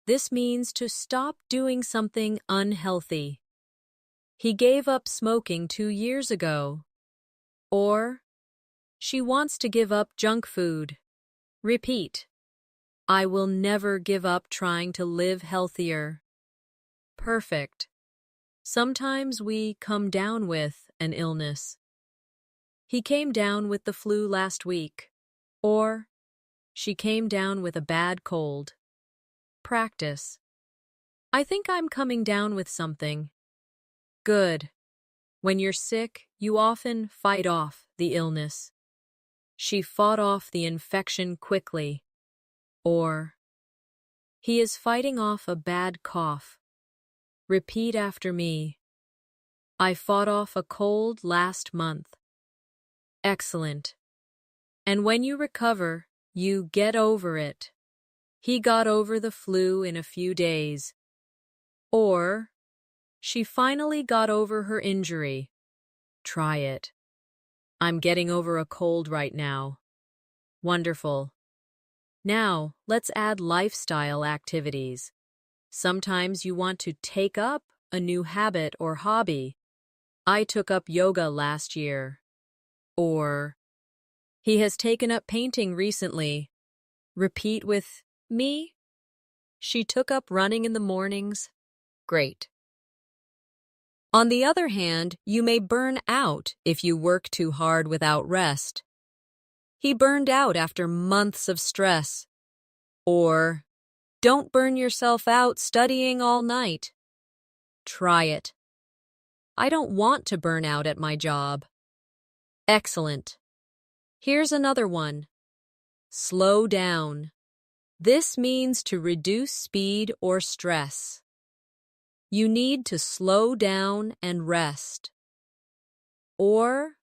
This means to stop doing something unhealthy. He gave up smoking 2 years ago. Or, she wants to give up junk food. Repeat. I will never give up trying to live healthier. Perfect. Sometimes we come down with an illness. He came down with the flu last week. Or, she came down with a bad cold. Practice. I think I'm coming down with something. Good. When you're sick, you often fight off the illness. She fought off the infection quickly. Or, he is fighting off a bad cough. Repeat after me. I fought off a cold last month. Excellent. And when you recover, you get over it. He got over the flu in a few days. Or, she finally got over her injury. Try it. I'm getting over a cold right now. Wonderful. Now, let's add lifestyle activities. Sometimes you want to take up a new habit or hobby. I took up yoga last year. Or, he has taken up painting recently. Repeat with me. She took up running in the mornings. Great. On the other hand, you may burn out if you work too hard without rest. He burned out after months of stress. Or, don't burn yourself out studying all night. Try it. I don't want to burn out at my job. Excellent. Here's another one. Slow down. This means to reduce speed or stress. You need to slow down and rest. Or,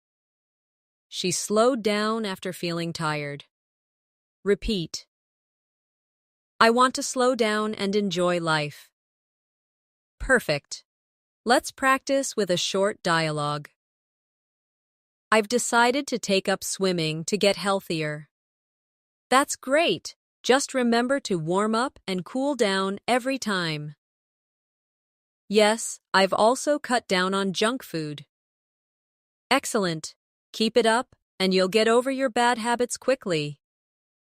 she slowed down after feeling tired. Repeat. I want to slow down and enjoy life. Perfect. Let's practice with a short dialogue. I've decided to take up swimming to get healthier. That's great. Just remember to warm up and cool down every time. Yes, I've also cut down on junk food. Excellent. Keep it up, and you'll get over your bad habits quickly.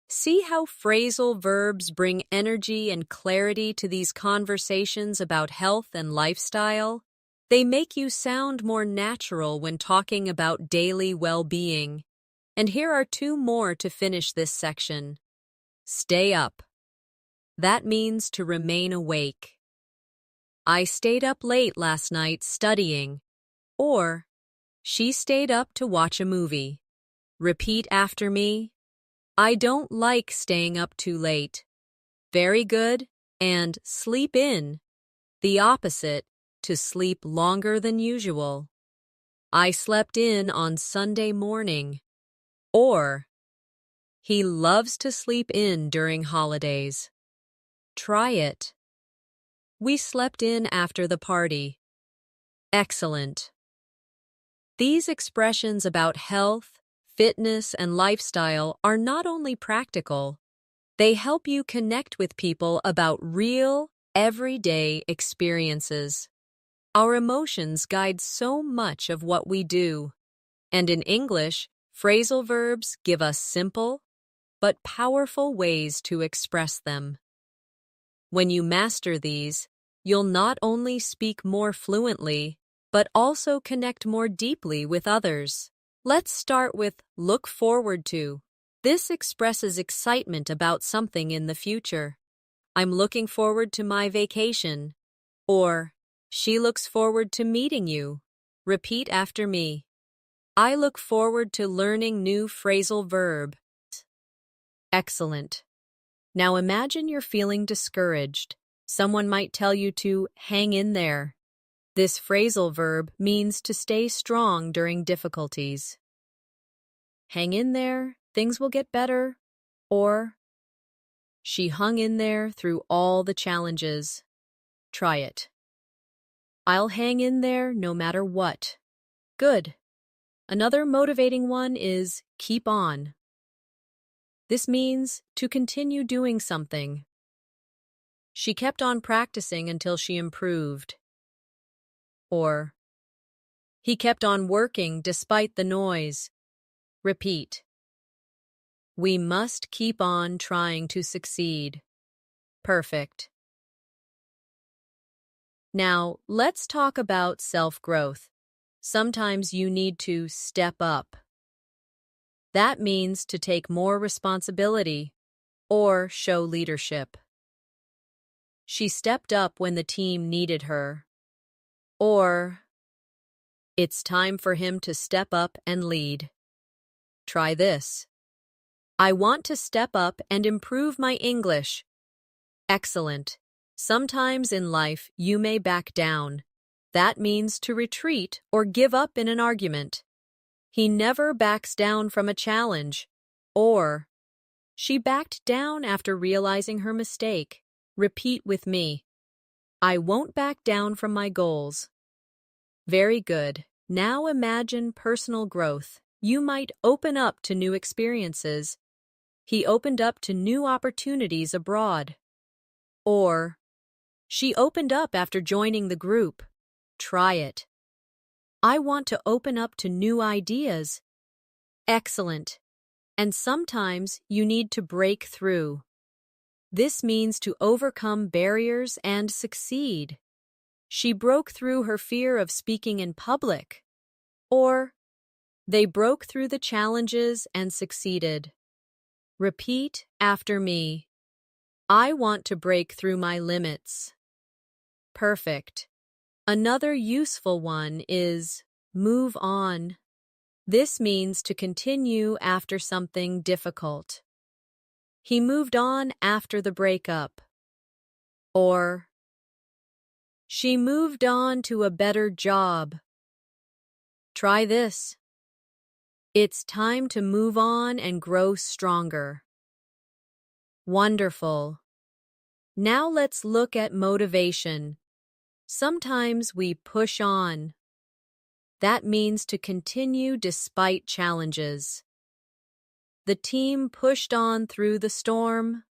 See how phrasal verbs bring energy and clarity to these conversations about health and lifestyle? They make you sound more natural when talking about daily well-being. And here are 2 more to finish this section. Stay up. That means to remain awake. I stayed up late last night studying. Or, she stayed up to watch a movie. Repeat after me. I don't like staying up too late. Very good. And sleep in. The opposite, to sleep longer than usual. I slept in on Sunday morning. Or, he loves to sleep in during holidays. Try it. We slept in after the party. Excellent. These expressions about health, fitness, and lifestyle are not only practical, they help you connect with people about real, everyday experiences. Our emotions guide so much of what we do. And in English, phrasal verbs give us simple but powerful ways to express them. When you master these, you'll not only speak more fluently, but also connect more deeply with others. Let's start with look forward to. This expresses excitement about something in the future. I'm looking forward to my vacation. Or, she looks forward to meeting you. Repeat after me. I look forward to learning new phrasal verb. Excellent. Now imagine you're feeling discouraged. Someone might tell you to hang in there. This phrasal verb means to stay strong during difficulties. Hang in there, things will get better. Or, she hung in there through all the challenges. Try it. I'll hang in there no matter what. Good. Another motivating one is keep on. This means to continue doing something. She kept on practicing until she improved. Or, he kept on working despite the noise. Repeat. We must keep on trying to succeed. Perfect. Now, let's talk about self-growth. Sometimes you need to step up. That means to take more responsibility or show leadership. She stepped up when the team needed her. Or, it's time for him to step up and lead. Try this. I want to step up and improve my English. Excellent. Sometimes in life you may back down. That means to retreat or give up in an argument. He never backs down from a challenge. Or, she backed down after realizing her mistake. Repeat with me. I won't back down from my goals. Very good. Now imagine personal growth. You might open up to new experiences. He opened up to new opportunities abroad. Or, she opened up after joining the group. Try it. I want to open up to new ideas. Excellent. And sometimes you need to break through. This means to overcome barriers and succeed. She broke through her fear of speaking in public. Or, they broke through the challenges and succeeded. Repeat after me. I want to break through my limits. Perfect. Another useful one is move on. This means to continue after something difficult. He moved on after the breakup. Or, she moved on to a better job. Try this. It's time to move on and grow stronger. Wonderful. Now let's look at motivation. Sometimes we push on. That means to continue despite challenges. The team pushed on through the storm.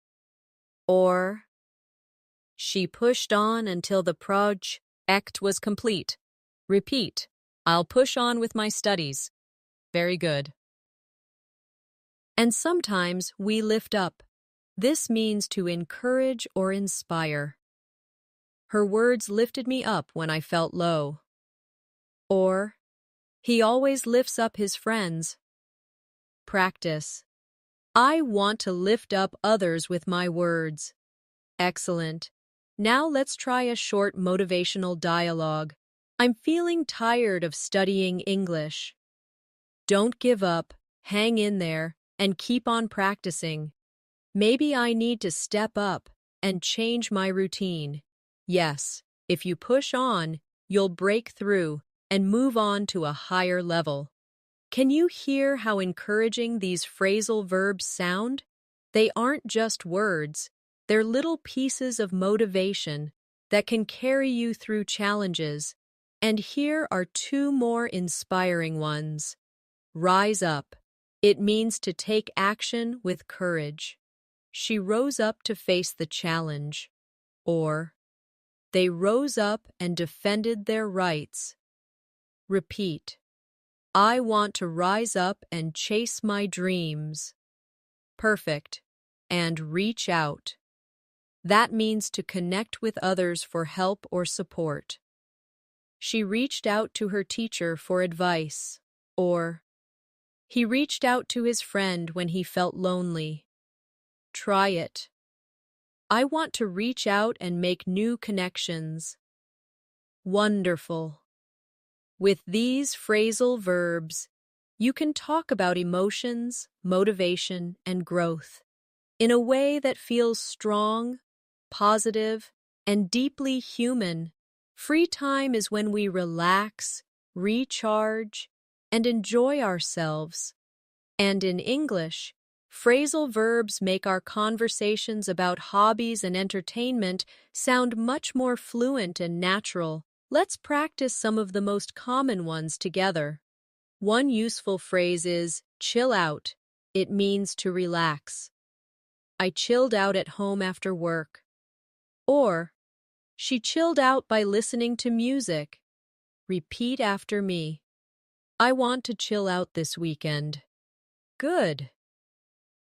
Or, she pushed on until the project was complete. Repeat. I'll push on with my studies. Very good. And sometimes we lift up. This means to encourage or inspire. Her words lifted me up when I felt low. Or, he always lifts up his friends. Practice. I want to lift up others with my words. Excellent. Now let's try a short motivational dialogue. I'm feeling tired of studying English. Don't give up, hang in there, and keep on practicing. Maybe I need to step up and change my routine. Yes, if you push on, you'll break through and move on to a higher level. Can you hear how encouraging these phrasal verbs sound? They aren't just words, they're little pieces of motivation that can carry you through challenges. And here are two more inspiring ones. Rise up. It means to take action with courage. She rose up to face the challenge. Or, they rose up and defended their rights. Repeat. I want to rise up and chase my dreams. Perfect. And reach out. That means to connect with others for help or support. She reached out to her teacher for advice. Or, he reached out to his friend when he felt lonely. Try it. I want to reach out and make new connections. Wonderful. With these phrasal verbs, You can talk about emotions, motivation, and growth in a way that feels strong, positive, and deeply human. Free time is when we relax, recharge, and enjoy ourselves. And in English, phrasal verbs make our conversations about hobbies and entertainment sound much more fluent and natural. Let's practice some of the most common ones together. One useful phrase is chill out. It means to relax. I chilled out at home after work. Or, she chilled out by listening to music. Repeat after me. I want to chill out this weekend. Good.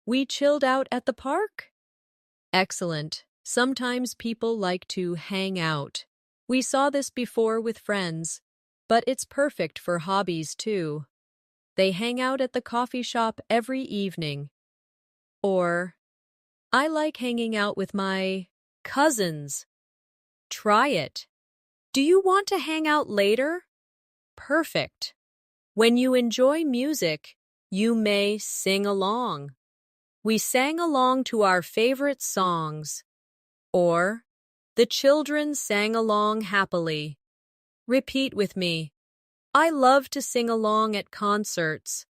We chilled out at the park? Excellent. Sometimes people like to hang out. We saw this before with friends, but it's perfect for hobbies too. They hang out at the coffee shop every evening. Or, I like hanging out with my cousins. Try it. Do you want to hang out later? Perfect. When you enjoy music, you may sing along. We sang along to our favorite songs. Or, the children sang along happily. Repeat with me. I love to sing along at concerts.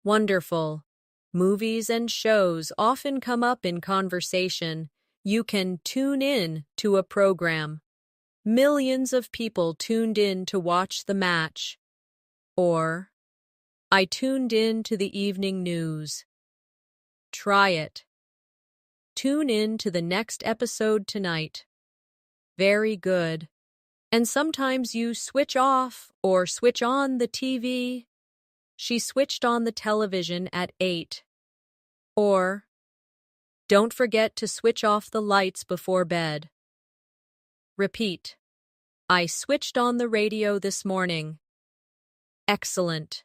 Wonderful. Movies and shows often come up in conversation. You can tune in to a program. Millions of people tuned in to watch the match. Or, I tuned in to the evening news. Try it. Tune in to the next episode tonight. Very good. And sometimes you switch off or switch on the TV. She switched on the television at 8. Or, don't forget to switch off the lights before bed. Repeat. I switched on the radio this morning. Excellent.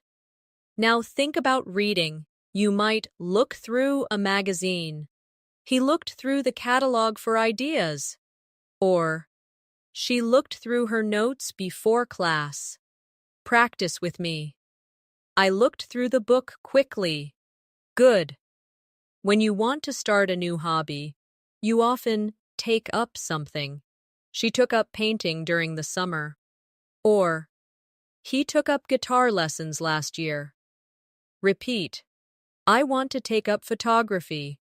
Now think about reading. You might look through a magazine. He looked through the catalog for ideas. Or, she looked through her notes before class. Practice with me. I looked through the book quickly. Good. When you want to start a new hobby, you often take up something. She took up painting during the summer. Or, he took up guitar lessons last year. Repeat. I want to take up photography.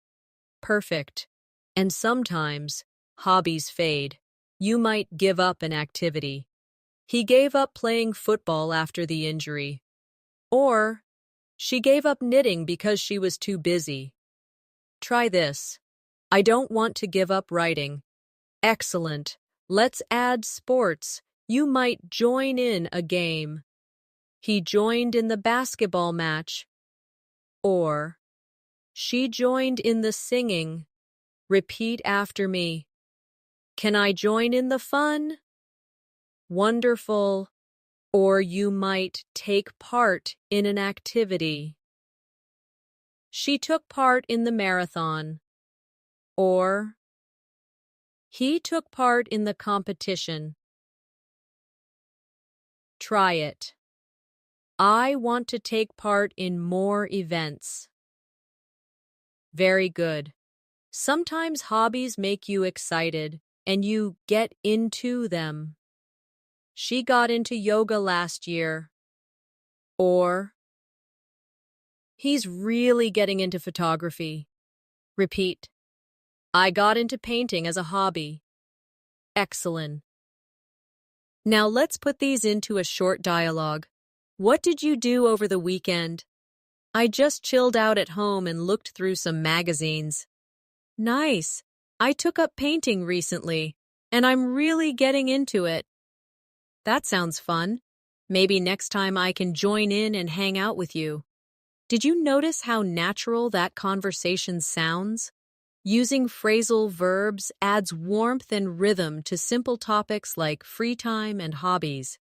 Perfect. And sometimes, hobbies fade. You might give up an activity. He gave up playing football after the injury. Or, she gave up knitting because she was too busy. Try this. I don't want to give up writing. Excellent. Let's add sports. You might join in a game. He joined in the basketball match. Or, she joined in the singing. Repeat after me. Can I join in the fun? Wonderful. Or you might take part in an activity. She took part in the marathon. Or, he took part in the competition. Try it. I want to take part in more events. Very good. Sometimes hobbies make you excited, and you get into them. She got into yoga last year. Or, he's really getting into photography. Repeat. I got into painting as a hobby. Excellent. Now let's put these into a short dialogue. What did you do over the weekend? I just chilled out at home and looked through some magazines. Nice. I took up painting recently, and I'm really getting into it. That sounds fun. Maybe next time I can join in and hang out with you. Did you notice how natural that conversation sounds? Using phrasal verbs adds warmth and rhythm to simple topics like free time and hobbies.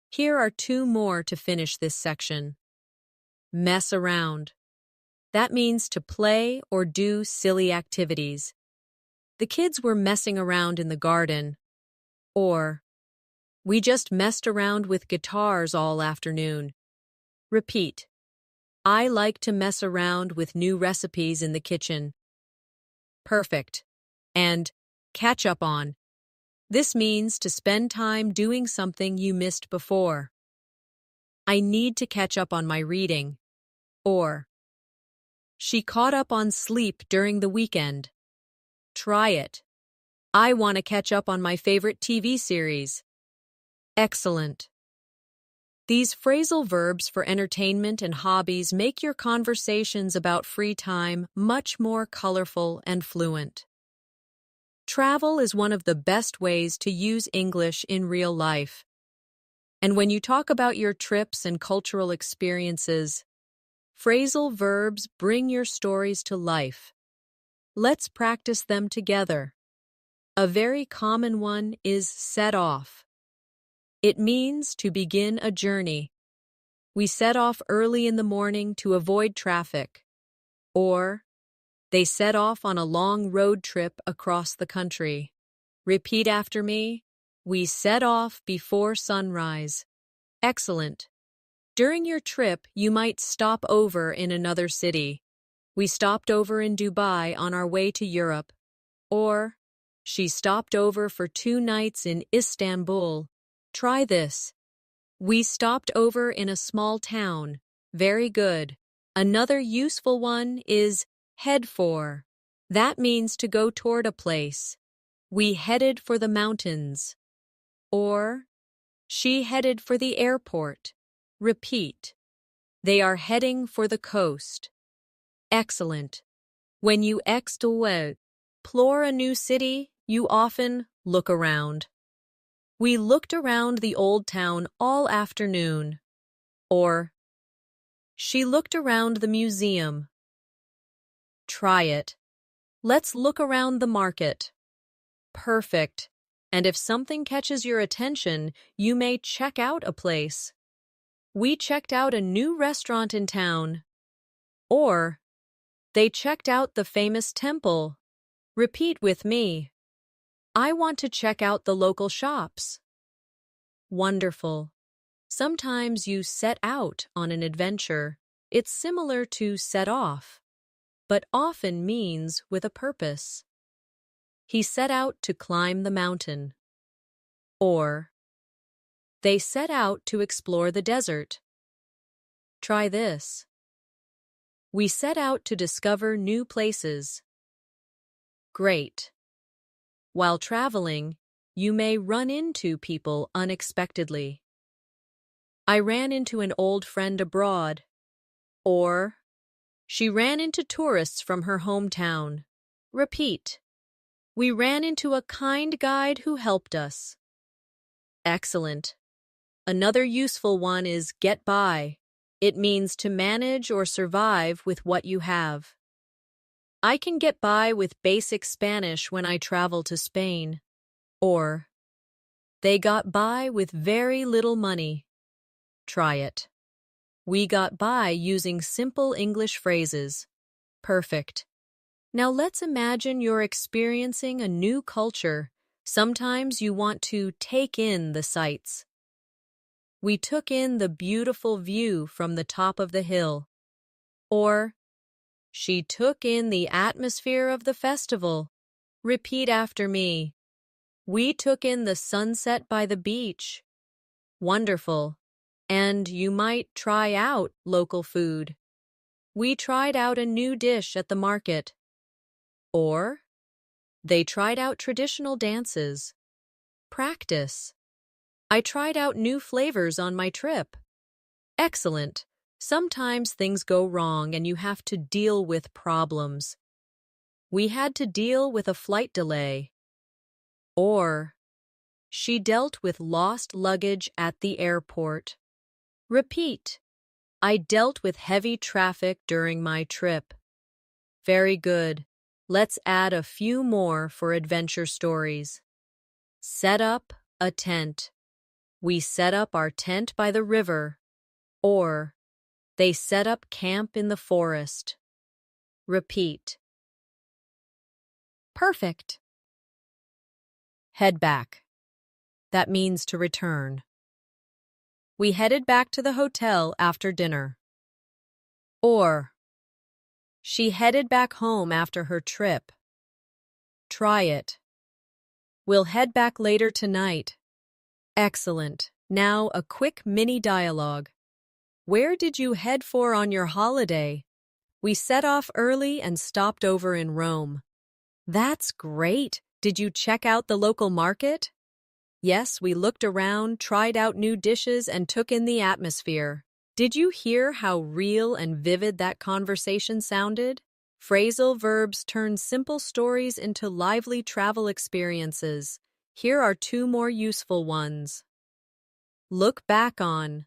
Here are 2 more to finish this section. Mess around. That means to play or do silly activities. The kids were messing around in the garden. Or, we just messed around with guitars all afternoon. Repeat. I like to mess around with new recipes in the kitchen. Perfect. And catch up on. This means to spend time doing something you missed before. I need to catch up on my reading. Or, she caught up on sleep during the weekend. Try it. I want to catch up on my favorite TV series. Excellent. These phrasal verbs for entertainment and hobbies make your conversations about free time much more colorful and fluent. Travel is one of the best ways to use English in real life. And when you talk about your trips and cultural experiences, phrasal verbs bring your stories to life. Let's practice them together. A very common one is set off. It means to begin a journey. We set off early in the morning to avoid traffic. Or, they set off on a long road trip across the country. Repeat after me. We set off before sunrise. Excellent. During your trip, you might stop over in another city. We stopped over in Dubai on our way to Europe. Or, she stopped over for 2 nights in Istanbul. Try this. We stopped over in a small town. Very good. Another useful one is head for. That means to go toward a place. We headed for the mountains. Or, she headed for the airport. Repeat. They are heading for the coast. Excellent. When you explore a new city, you often look around. We looked around the old town all afternoon. Or, she looked around the museum. Try it. Let's look around the market. Perfect. And if something catches your attention, you may check out a place. We checked out a new restaurant in town. Or, they checked out the famous temple. Repeat with me. I want to check out the local shops. Wonderful. Sometimes you set out on an adventure. It's similar to set off, but often means with a purpose. He set out to climb the mountain. Or, they set out to explore the desert. Try this. We set out to discover new places. Great. While traveling, you may run into people unexpectedly. I ran into an old friend abroad. Or, she ran into tourists from her hometown. Repeat. We ran into a kind guide who helped us. Excellent. Another useful one is get by. It means to manage or survive with what you have. I can get by with basic Spanish when I travel to Spain. Or, they got by with very little money. Try it. We got by using simple English phrases. Perfect. Now let's imagine you're experiencing a new culture. Sometimes you want to take in the sights. We took in the beautiful view from the top of the hill. Or, she took in the atmosphere of the festival. Repeat after me. We took in the sunset by the beach. Wonderful. And you might try out local food. We tried out a new dish at the market. Or, they tried out traditional dances. Practice. I tried out new flavors on my trip. Excellent. Sometimes things go wrong and you have to deal with problems. We had to deal with a flight delay. Or, she dealt with lost luggage at the airport. Repeat. I dealt with heavy traffic during my trip. Very good. Let's add a few more for adventure stories. Set up a tent. We set up our tent by the river. Or, they set up camp in the forest. Repeat. Perfect. Head back. That means to return. We headed back to the hotel after dinner. Or, she headed back home after her trip. Try it. We'll head back later tonight. Excellent. Now a quick mini dialogue. Where did you head for on your holiday? We set off early and stopped over in Rome. That's great. Did you check out the local market? Yes, we looked around, tried out new dishes, and took in the atmosphere. Did you hear how real and vivid that conversation sounded? Phrasal verbs turn simple stories into lively travel experiences. Here are two more useful ones. Look back on.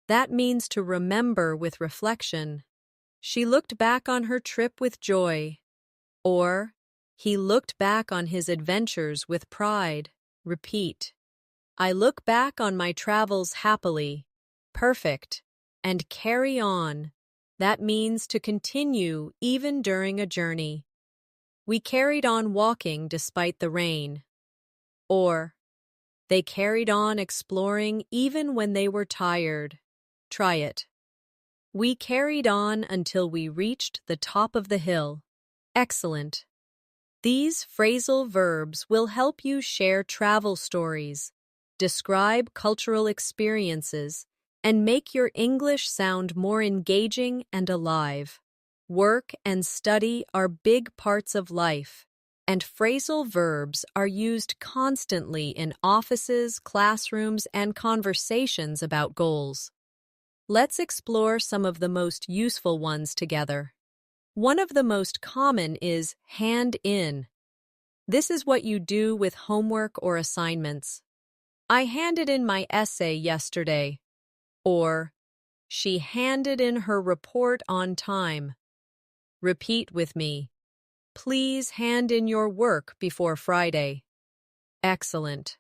That means to remember with reflection. She looked back on her trip with joy. Or, he looked back on his adventures with pride. Repeat. I look back on my travels happily. Perfect. And carry on. That means to continue even during a journey. We carried on walking despite the rain. Or, they carried on exploring even when they were tired. Try it. We carried on until we reached the top of the hill. Excellent. These phrasal verbs will help you share travel stories, describe cultural experiences, and make your English sound more engaging and alive. Work and study are big parts of life, and phrasal verbs are used constantly in offices, classrooms, and conversations about goals. Let's explore some of the most useful ones together. One of the most common is hand in. This is what you do with homework or assignments. I handed in my essay yesterday. Or, she handed in her report on time. Repeat with me. Please hand in your work before Friday. Excellent.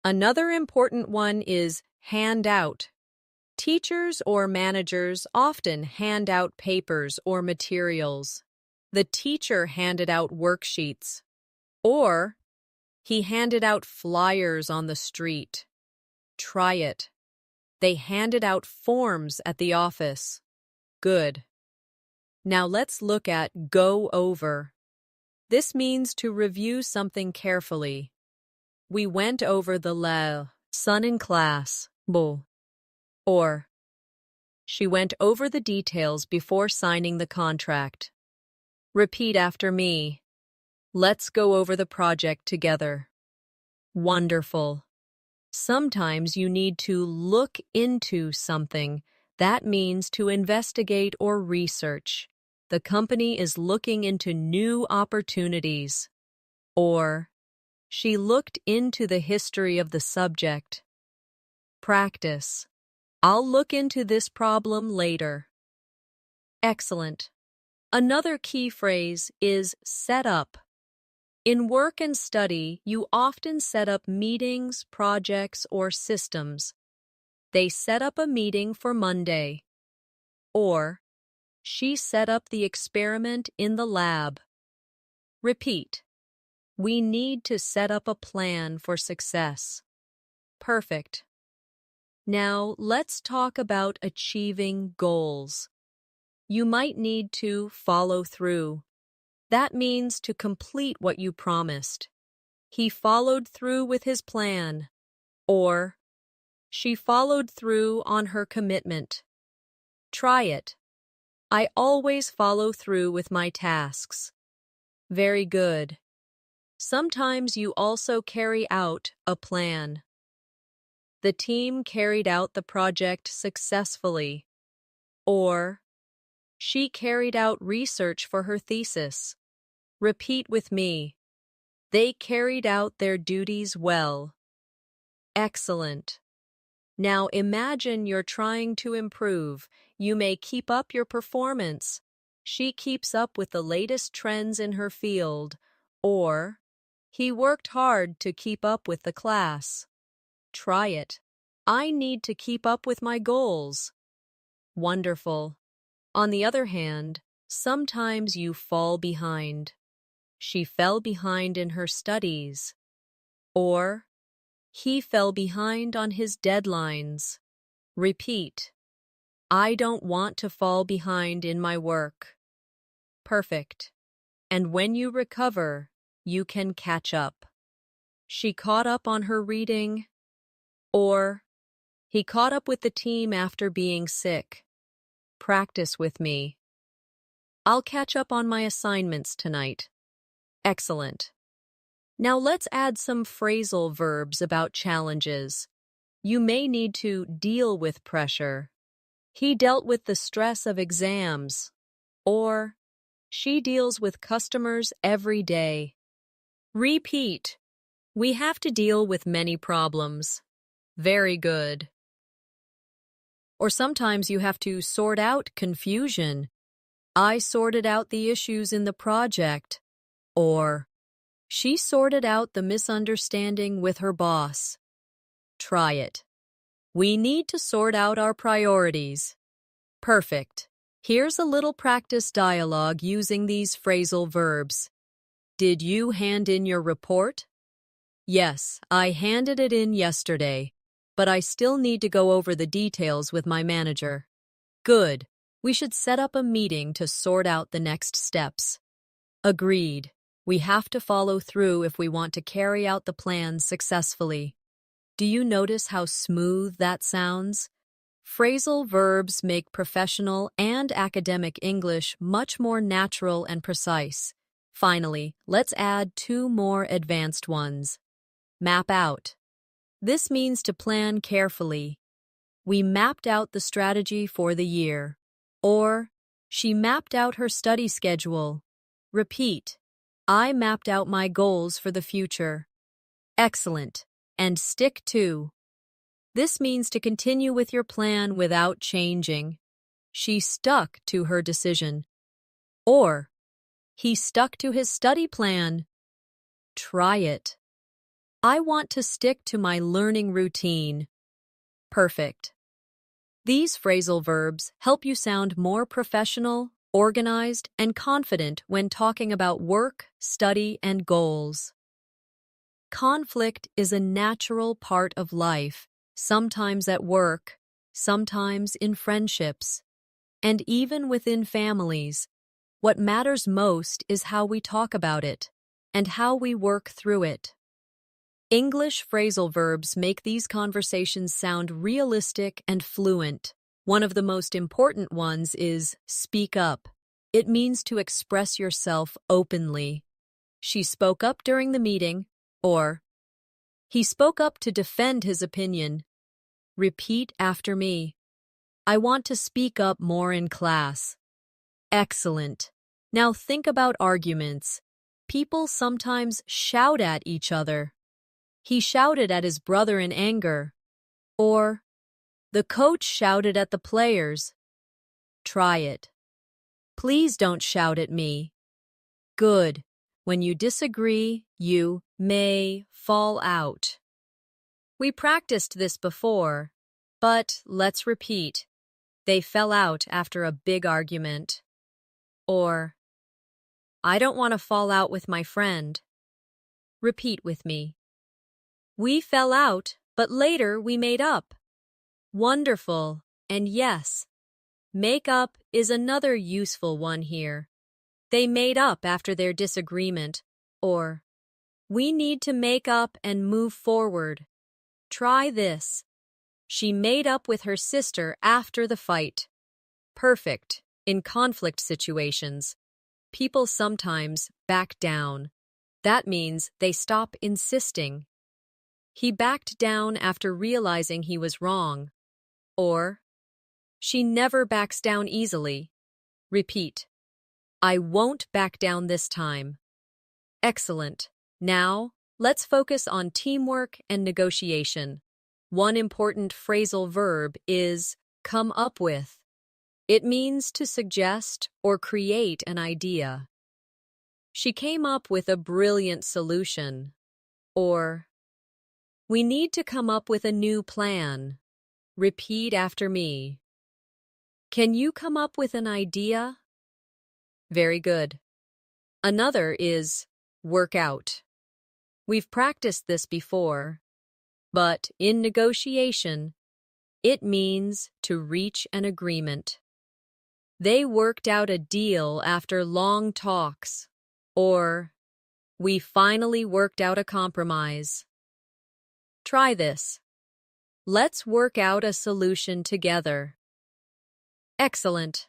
Another important one is hand out. Teachers or managers often hand out papers or materials. The teacher handed out worksheets. Or, he handed out flyers on the street. Try it. They handed out forms at the office. Good. Now let's look at go over. This means to review something carefully. We went over the lesson in class. Or, she went over the details before signing the contract. Repeat after me. Let's go over the project together. Wonderful. Sometimes you need to look into something. That means to investigate or research. The company is looking into new opportunities. Or, she looked into the history of the subject. Practice. I'll look into this problem later. Excellent. Another key phrase is set up. In work and study, you often set up meetings, projects, or systems. They set up a meeting for Monday. Or, she set up the experiment in the lab. Repeat. We need to set up a plan for success. Perfect. Now, let's talk about achieving goals. You might need to follow through. That means to complete what you promised. He followed through with his plan. Or, she followed through on her commitment. Try it. I always follow through with my tasks. Very good. Sometimes you also carry out a plan. The team carried out the project successfully. Or, she carried out research for her thesis. Repeat with me. They carried out their duties well. Excellent. Now imagine you're trying to improve. You may keep up your performance. She keeps up with the latest trends in her field. Or, he worked hard to keep up with the class. Try it. I need to keep up with my goals. Wonderful. On the other hand, sometimes you fall behind. She fell behind in her studies. Or, he fell behind on his deadlines. Repeat. I don't want to fall behind in my work. Perfect. And when you recover, you can catch up. She caught up on her reading, or he caught up with the team after being sick. Practice with me. I'll catch up on my assignments tonight. Excellent. Now let's add some phrasal verbs about challenges. You may need to deal with pressure. He dealt with the stress of exams. Or, she deals with customers every day. Repeat. We have to deal with many problems. Very good. Or sometimes you have to sort out confusion. I sorted out the issues in the project. Or, she sorted out the misunderstanding with her boss. Try it. We need to sort out our priorities. Perfect. Here's a little practice dialogue using these phrasal verbs. Did you hand in your report? Yes, I handed it in yesterday, but I still need to go over the details with my manager. Good. We should set up a meeting to sort out the next steps. Agreed. We have to follow through if we want to carry out the plan successfully. Do you notice how smooth that sounds? Phrasal verbs make professional and academic English much more natural and precise. Finally, let's add 2 more advanced ones. Map out. This means to plan carefully. We mapped out the strategy for the year. Or, she mapped out her study schedule. Repeat. I mapped out my goals for the future. Excellent. And stick to. This means to continue with your plan without changing. She stuck to her decision. Or, he stuck to his study plan. Try it. I want to stick to my learning routine. Perfect. These phrasal verbs help you sound more professional, organized, and confident when talking about work, study, and goals. Conflict is a natural part of life, sometimes at work, sometimes in friendships, and even within families. What matters most is how we talk about it and how we work through it. English phrasal verbs make these conversations sound realistic and fluent. One of the most important ones is speak up. It means to express yourself openly. She spoke up during the meeting, or he spoke up to defend his opinion. Repeat after me. I want to speak up more in class. Excellent. Now think about arguments. People sometimes shout at each other. He shouted at his brother in anger. Or, the coach shouted at the players. Try it. Please don't shout at me. Good. When you disagree, you may fall out. We practiced this before, but let's repeat. They fell out after a big argument. Or, I don't want to fall out with my friend. Repeat with me. We fell out, but later we made up. Wonderful. And yes, make up is another useful one here. They made up after their disagreement. Or, we need to make up and move forward. Try this. She made up with her sister after the fight. Perfect. In conflict situations, people sometimes back down. That means they stop insisting. He backed down after realizing he was wrong. Or, she never backs down easily. Repeat. I won't back down this time. Excellent. Now, let's focus on teamwork and negotiation. One important phrasal verb is come up with. It means to suggest or create an idea. She came up with a brilliant solution. Or, we need to come up with a new plan. Repeat after me. Can you come up with an idea? Very good. Another is work out. We've practiced this before, but in negotiation, It means to reach an agreement. They worked out a deal after long talks. Or, we finally worked out a compromise. Try this. Let's work out a solution together. Excellent.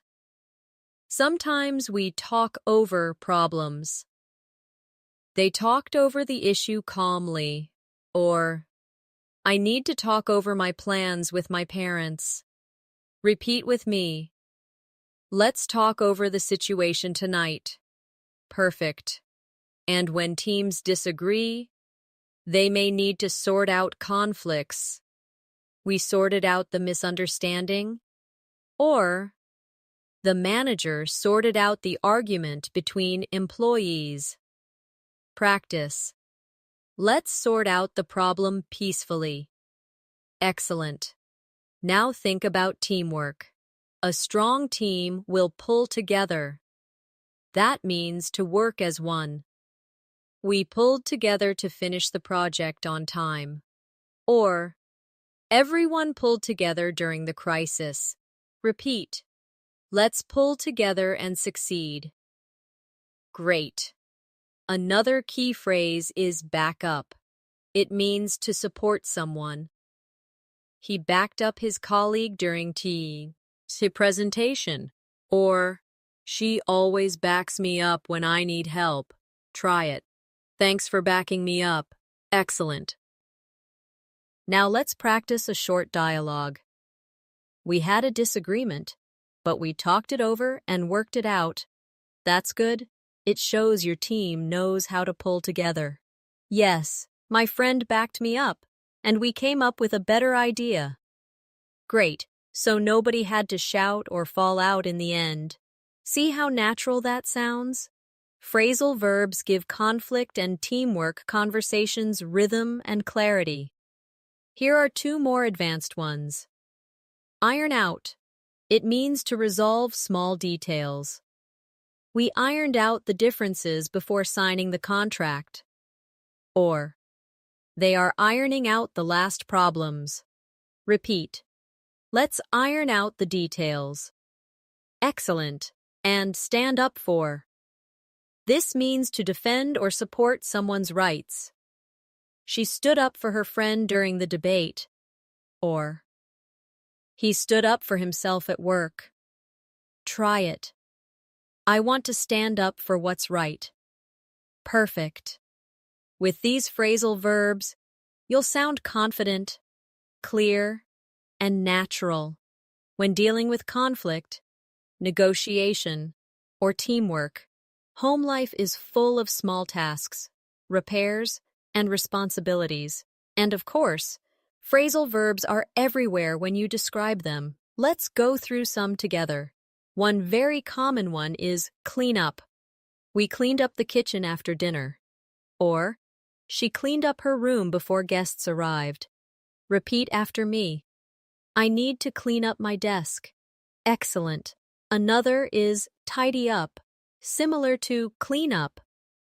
Sometimes we talk over problems. They talked over the issue calmly. Or, I need to talk over my plans with my parents. Repeat with me. Let's talk over the situation tonight. Perfect. And when teams disagree, they may need to sort out conflicts. We sorted out the misunderstanding. Or, the manager sorted out the argument between employees. Practice. Let's sort out the problem peacefully. Excellent. Now think about teamwork. A strong team will pull together. That means to work as one. We pulled together to finish the project on time. Or, everyone pulled together during the crisis. Repeat. Let's pull together and succeed. Great. Another key phrase is back up. It means to support someone. He backed up his colleague during his presentation. Or, she always backs me up when I need help. Try it. Thanks for backing me up. Excellent. Now let's practice a short dialogue. We had a disagreement, but we talked it over and worked it out. That's good. It shows your team knows how to pull together. Yes, my friend backed me up, and we came up with a better idea. Great, so nobody had to shout or fall out in the end. See how natural that sounds? Phrasal verbs give conflict and teamwork conversations rhythm and clarity. Here are two more advanced ones. Iron out. It means to resolve small details. We ironed out the differences before signing the contract. Or, they are ironing out the last problems. Repeat. Let's iron out the details. Excellent. And stand up for. This means to defend or support someone's rights. She stood up for her friend during the debate. Or, he stood up for himself at work. Try it. I want to stand up for what's right. Perfect. With these phrasal verbs, you'll sound confident, clear, and natural when dealing with conflict, negotiation, or teamwork. Home life is full of small tasks, repairs, and responsibilities. And of course, phrasal verbs are everywhere when you describe them. Let's go through some together. One very common one is clean up. We cleaned up the kitchen after dinner. Or, she cleaned up her room before guests arrived. Repeat after me. I need to clean up my desk. Excellent. Another is tidy up, similar to clean up,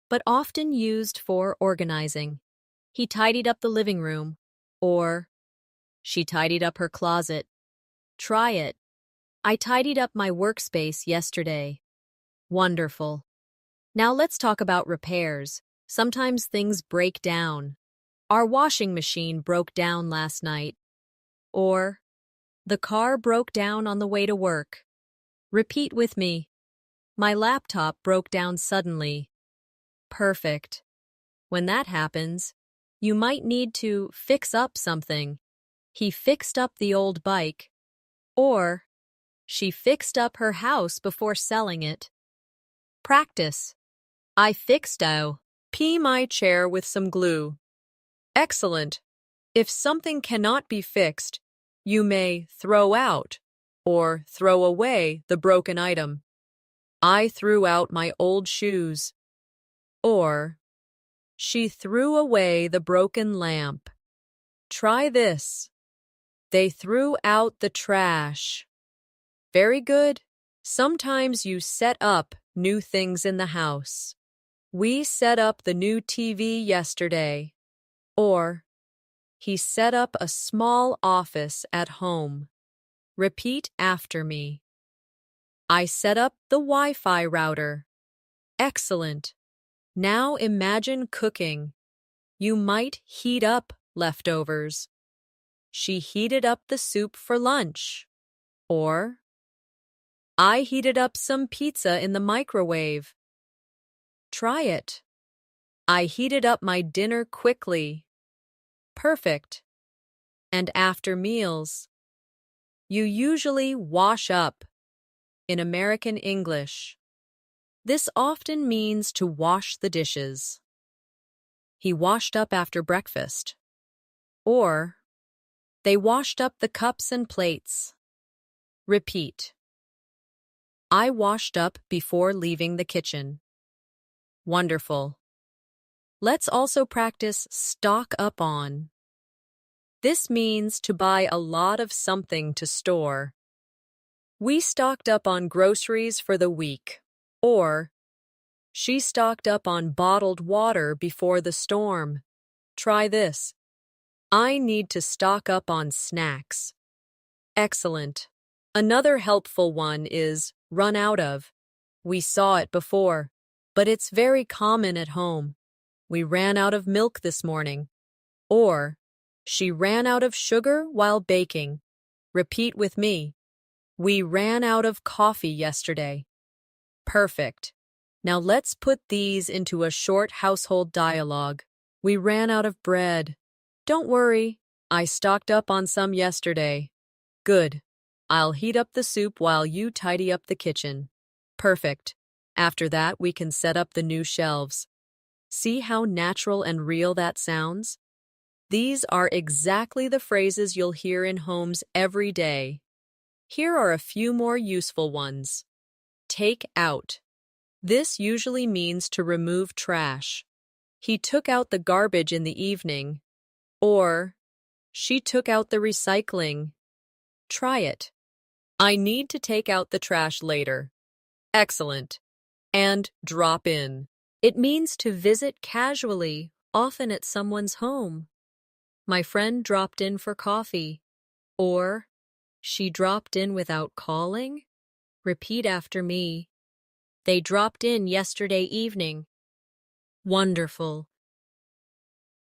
but often used for organizing. He tidied up the living room. Or, she tidied up her closet. Try it. I tidied up my workspace yesterday. Wonderful. Now let's talk about repairs. Sometimes things break down. Our washing machine broke down last night. Or, the car broke down on the way to work. Repeat with me. My laptop broke down suddenly. Perfect. When that happens, you might need to fix up something. He fixed up the old bike. Or, she fixed up her house before selling it. Practice. I fixed my chair with some glue. Excellent. If something cannot be fixed, you may throw out or throw away the broken item. I threw out my old shoes. Or, she threw away the broken lamp. Try this. They threw out the trash. Very good. Sometimes you set up new things in the house. We set up the new TV yesterday. Or, He set up a small office at home. Repeat after me. I set up the Wi-Fi router. Excellent. Now imagine cooking. You might heat up leftovers. She heated up the soup for lunch. Or, I heated up some pizza in the microwave. Try it. I heated up my dinner quickly. Perfect. And after meals, you usually wash up. In American English, this often means to wash the dishes. He washed up after breakfast. Or, they washed up the cups and plates. Repeat. I washed up before leaving the kitchen. Wonderful. Let's also practice stock up on. This means to buy a lot of something to store. We stocked up on groceries for the week. Or, she stocked up on bottled water before the storm. Try this. I need to stock up on snacks. Excellent. Another helpful one is run out of. We saw it before, but it's very common at home. We ran out of milk this morning. Or, she ran out of sugar while baking. Repeat with me. We ran out of coffee yesterday. Perfect. Now let's put these into a short household dialogue. We ran out of bread. Don't worry, I stocked up on some yesterday. Good. I'll heat up the soup while you tidy up the kitchen. Perfect. After that, we can set up the new shelves. See how natural and real that sounds? These are exactly the phrases you'll hear in homes every day. Here are a few more useful ones. Take out. This usually means to remove trash. He took out the garbage in the evening. Or, she took out the recycling. Try it. I need to take out the trash later. Excellent. And drop in. It means to visit casually, often at someone's home. My friend dropped in for coffee. Or, she dropped in without calling. Repeat after me. They dropped in yesterday evening. Wonderful.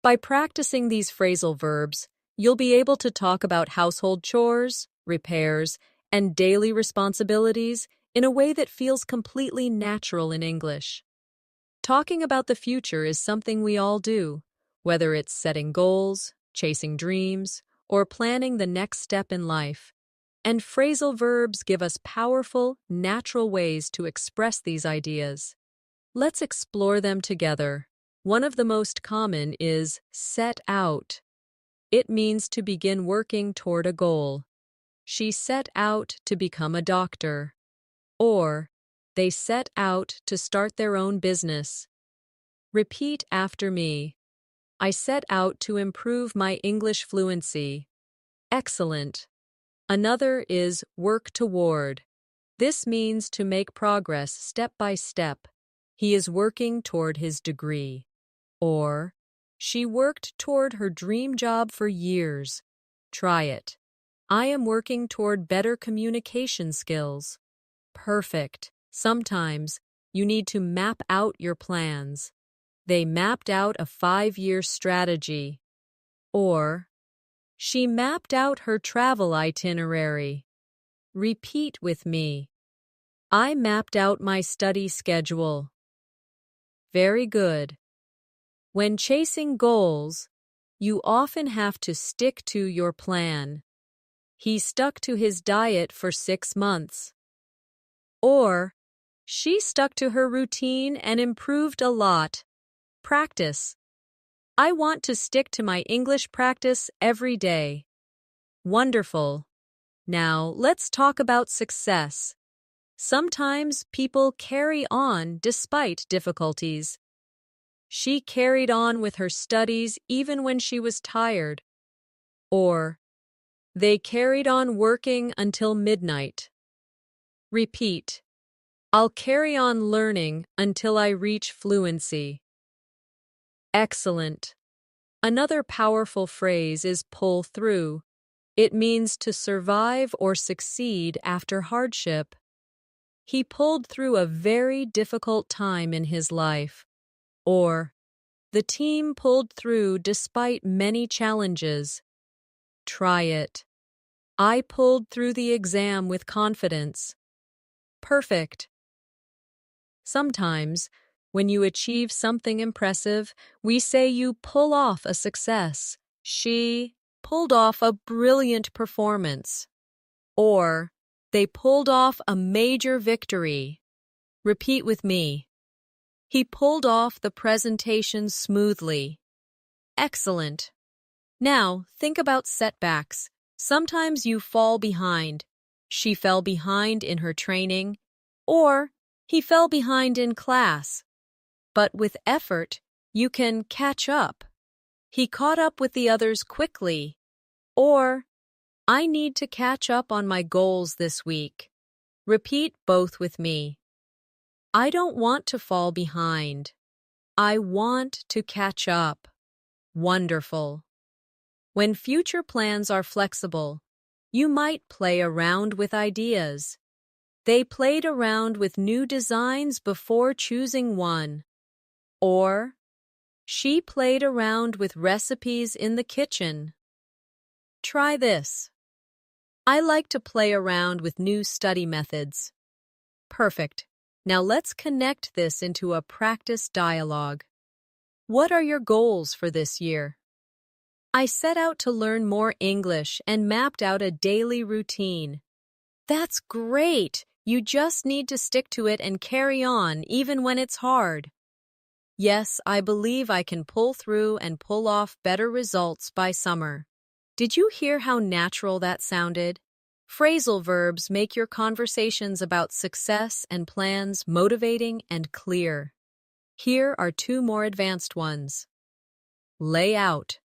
By practicing these phrasal verbs, you'll be able to talk about household chores, repairs, and daily responsibilities in a way that feels completely natural in English. Talking about the future is something we all do, whether it's setting goals, chasing dreams, or planning the next step in life. And phrasal verbs give us powerful, natural ways to express these ideas. Let's explore them together. One of the most common is set out. It means to begin working toward a goal. She set out to become a doctor. Or, they set out to start their own business. Repeat after me. I set out to improve my English fluency. Excellent. Another is work toward. This means to make progress step by step. He is working toward his degree. Or, she worked toward her dream job for years. Try it. I am working toward better communication skills. Perfect. Sometimes you need to map out your plans. They mapped out a 5-year strategy. Or, she mapped out her travel itinerary. Repeat with me. I mapped out my study schedule. Very good. When chasing goals, you often have to stick to your plan. He stuck to his diet for 6 months. Or, she stuck to her routine and improved a lot. Practice. I want to stick to my English practice every day. Wonderful. Now, let's talk about success. Sometimes people carry on despite difficulties. She carried on with her studies even when she was tired. Or, they carried on working until midnight. Repeat. I'll carry on learning until I reach fluency. Excellent. Another powerful phrase is pull through. It means to survive or succeed after hardship. He pulled through a very difficult time in his life. Or, the team pulled through despite many challenges. Try it. I pulled through the exam with confidence. Perfect. Sometimes, when you achieve something impressive, we say you pull off a success. She pulled off a brilliant performance. Or, they pulled off a major victory. Repeat with me. He pulled off the presentation smoothly. Excellent. Now, think about setbacks. Sometimes you fall behind. She fell behind in her training, or he fell behind in class. But with effort, you can catch up. He caught up with the others quickly. Or, I need to catch up on my goals this week. Repeat both with me. I don't want to fall behind. I want to catch up. Wonderful. When future plans are flexible, you might play around with ideas. They played around with new designs before choosing one. Or, she played around with recipes in the kitchen. Try this. I like to play around with new study methods. Perfect. Now let's connect this into a practice dialogue. What are your goals for this year? I set out to learn more English and mapped out a daily routine. That's great! You just need to stick to it and carry on even when it's hard. Yes, I believe I can pull through and pull off better results by summer. Did you hear how natural that sounded? Phrasal verbs make your conversations about success and plans motivating and clear. Here are two more advanced ones. Lay out.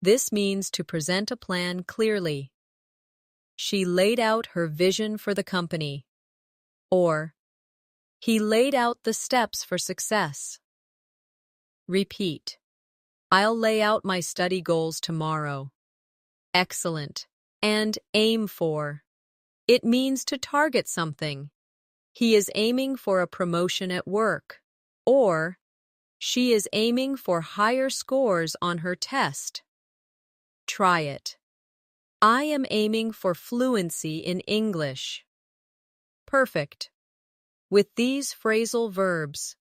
This means to present a plan clearly. She laid out her vision for the company. Or, he laid out the steps for success. Repeat. I'll lay out my study goals tomorrow. Excellent. And aim for. It means to target something. He is aiming for a promotion at work. Or, she is aiming for higher scores on her test. Try it. I am aiming for fluency in English. Perfect. With these phrasal verbs,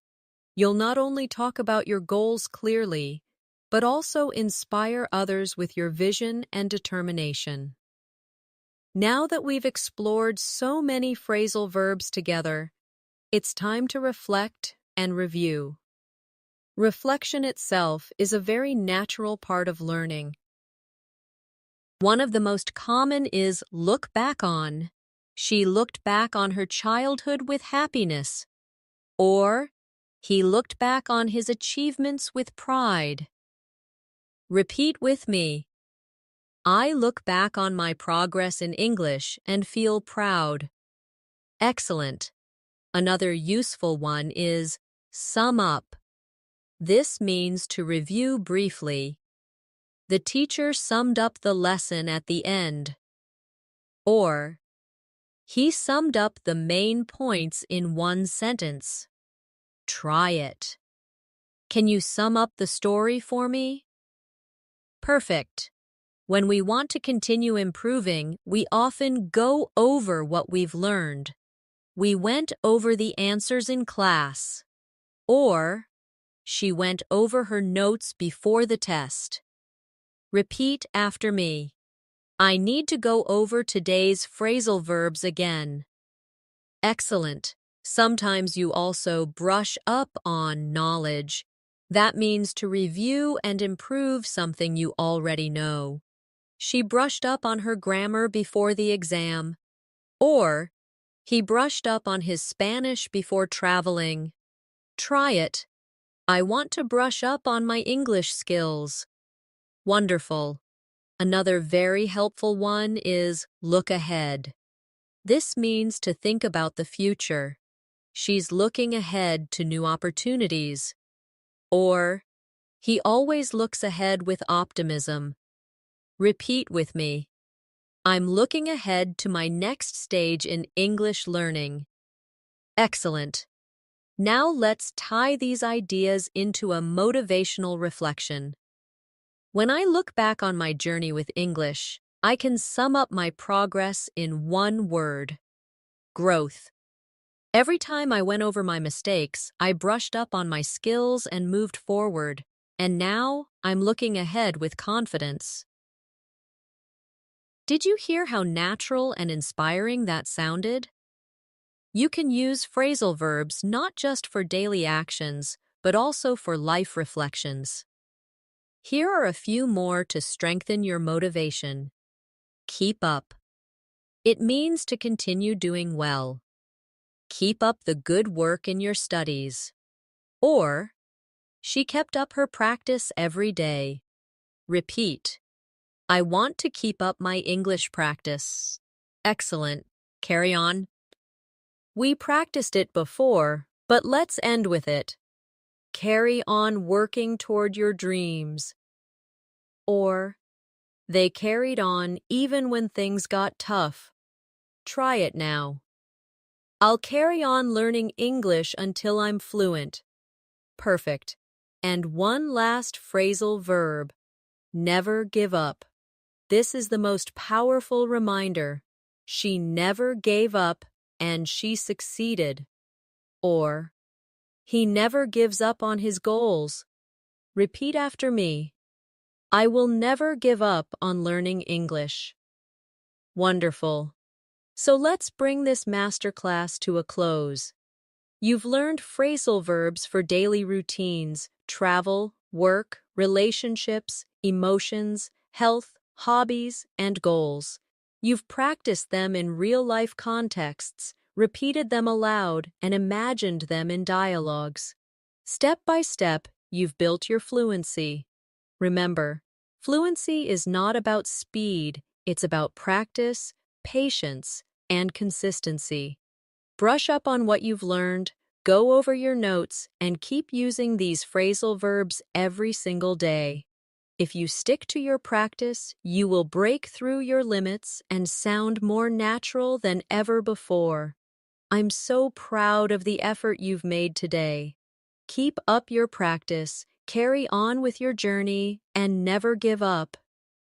you'll not only talk about your goals clearly, but also inspire others with your vision and determination. Now that we've explored so many phrasal verbs together, it's time to reflect and review. Reflection itself is a very natural part of learning. One of the most common is look back on. She looked back on her childhood with happiness. Or, he looked back on his achievements with pride. Repeat with me. I look back on my progress in English and feel proud. Excellent. Another useful one is sum up. This means to review briefly. The teacher summed up the lesson at the end. Or, he summed up the main points in one sentence. Try it. Can you sum up the story for me? Perfect. When we want to continue improving, we often go over what we've learned. We went over the answers in class. Or, she went over her notes before the test. Repeat after me. I need to go over today's phrasal verbs again. Excellent. Sometimes you also brush up on knowledge. That means to review and improve something you already know. She brushed up on her grammar before the exam. Or, he brushed up on his Spanish before traveling. Try it. I want to brush up on my English skills. Wonderful. Another very helpful one is look ahead. This means to think about the future. She's looking ahead to new opportunities. Or, He always looks ahead with optimism. Repeat with me. I'm looking ahead to my next stage in English learning. Excellent. Now let's tie these ideas into a motivational reflection. When I look back on my journey with English, I can sum up my progress in one word: growth. Every time I went over my mistakes, I brushed up on my skills and moved forward. And now, I'm looking ahead with confidence. Did you hear how natural and inspiring that sounded? You can use phrasal verbs not just for daily actions, but also for life reflections. Here are a few more to strengthen your motivation. Keep up. It means to continue doing well. Keep up the good work in your studies. Or, she kept up her practice every day. Repeat. I want to keep up my English practice. Excellent. Carry on. We practiced it before, but let's end with it. Carry on working toward your dreams. Or, they carried on even when things got tough. Try it now. I'll carry on learning English until I'm fluent. Perfect. And one last phrasal verb. Never give up. This is the most powerful reminder. She never gave up and she succeeded. Or, he never gives up on his goals. Repeat after me. I will never give up on learning English. Wonderful. So let's bring this masterclass to a close. You've learned phrasal verbs for daily routines, travel, work, relationships, emotions, health, hobbies, and goals. You've practiced them in real-life contexts, repeated them aloud, and imagined them in dialogues. Step by step, you've built your fluency. Remember, fluency is not about speed, it's about practice, patience, and consistency. Brush up on what you've learned, go over your notes, and keep using these phrasal verbs every single day. If you stick to your practice, you will break through your limits and sound more natural than ever before. I'm so proud of the effort you've made today. Keep up your practice, carry on with your journey, and never give up.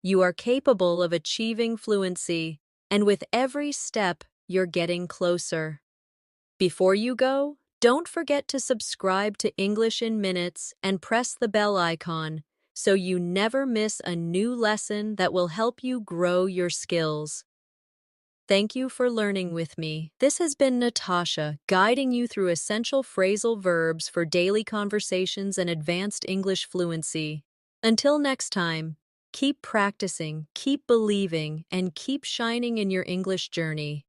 You are capable of achieving fluency, and with every step, you're getting closer. Before you go, don't forget to subscribe to English in Minutes and press the bell icon so you never miss a new lesson that will help you grow your skills. Thank you for learning with me. This has been Natasha, guiding you through essential phrasal verbs for daily conversations and advanced English fluency. Until next time, keep practicing, keep believing, and keep shining in your English journey.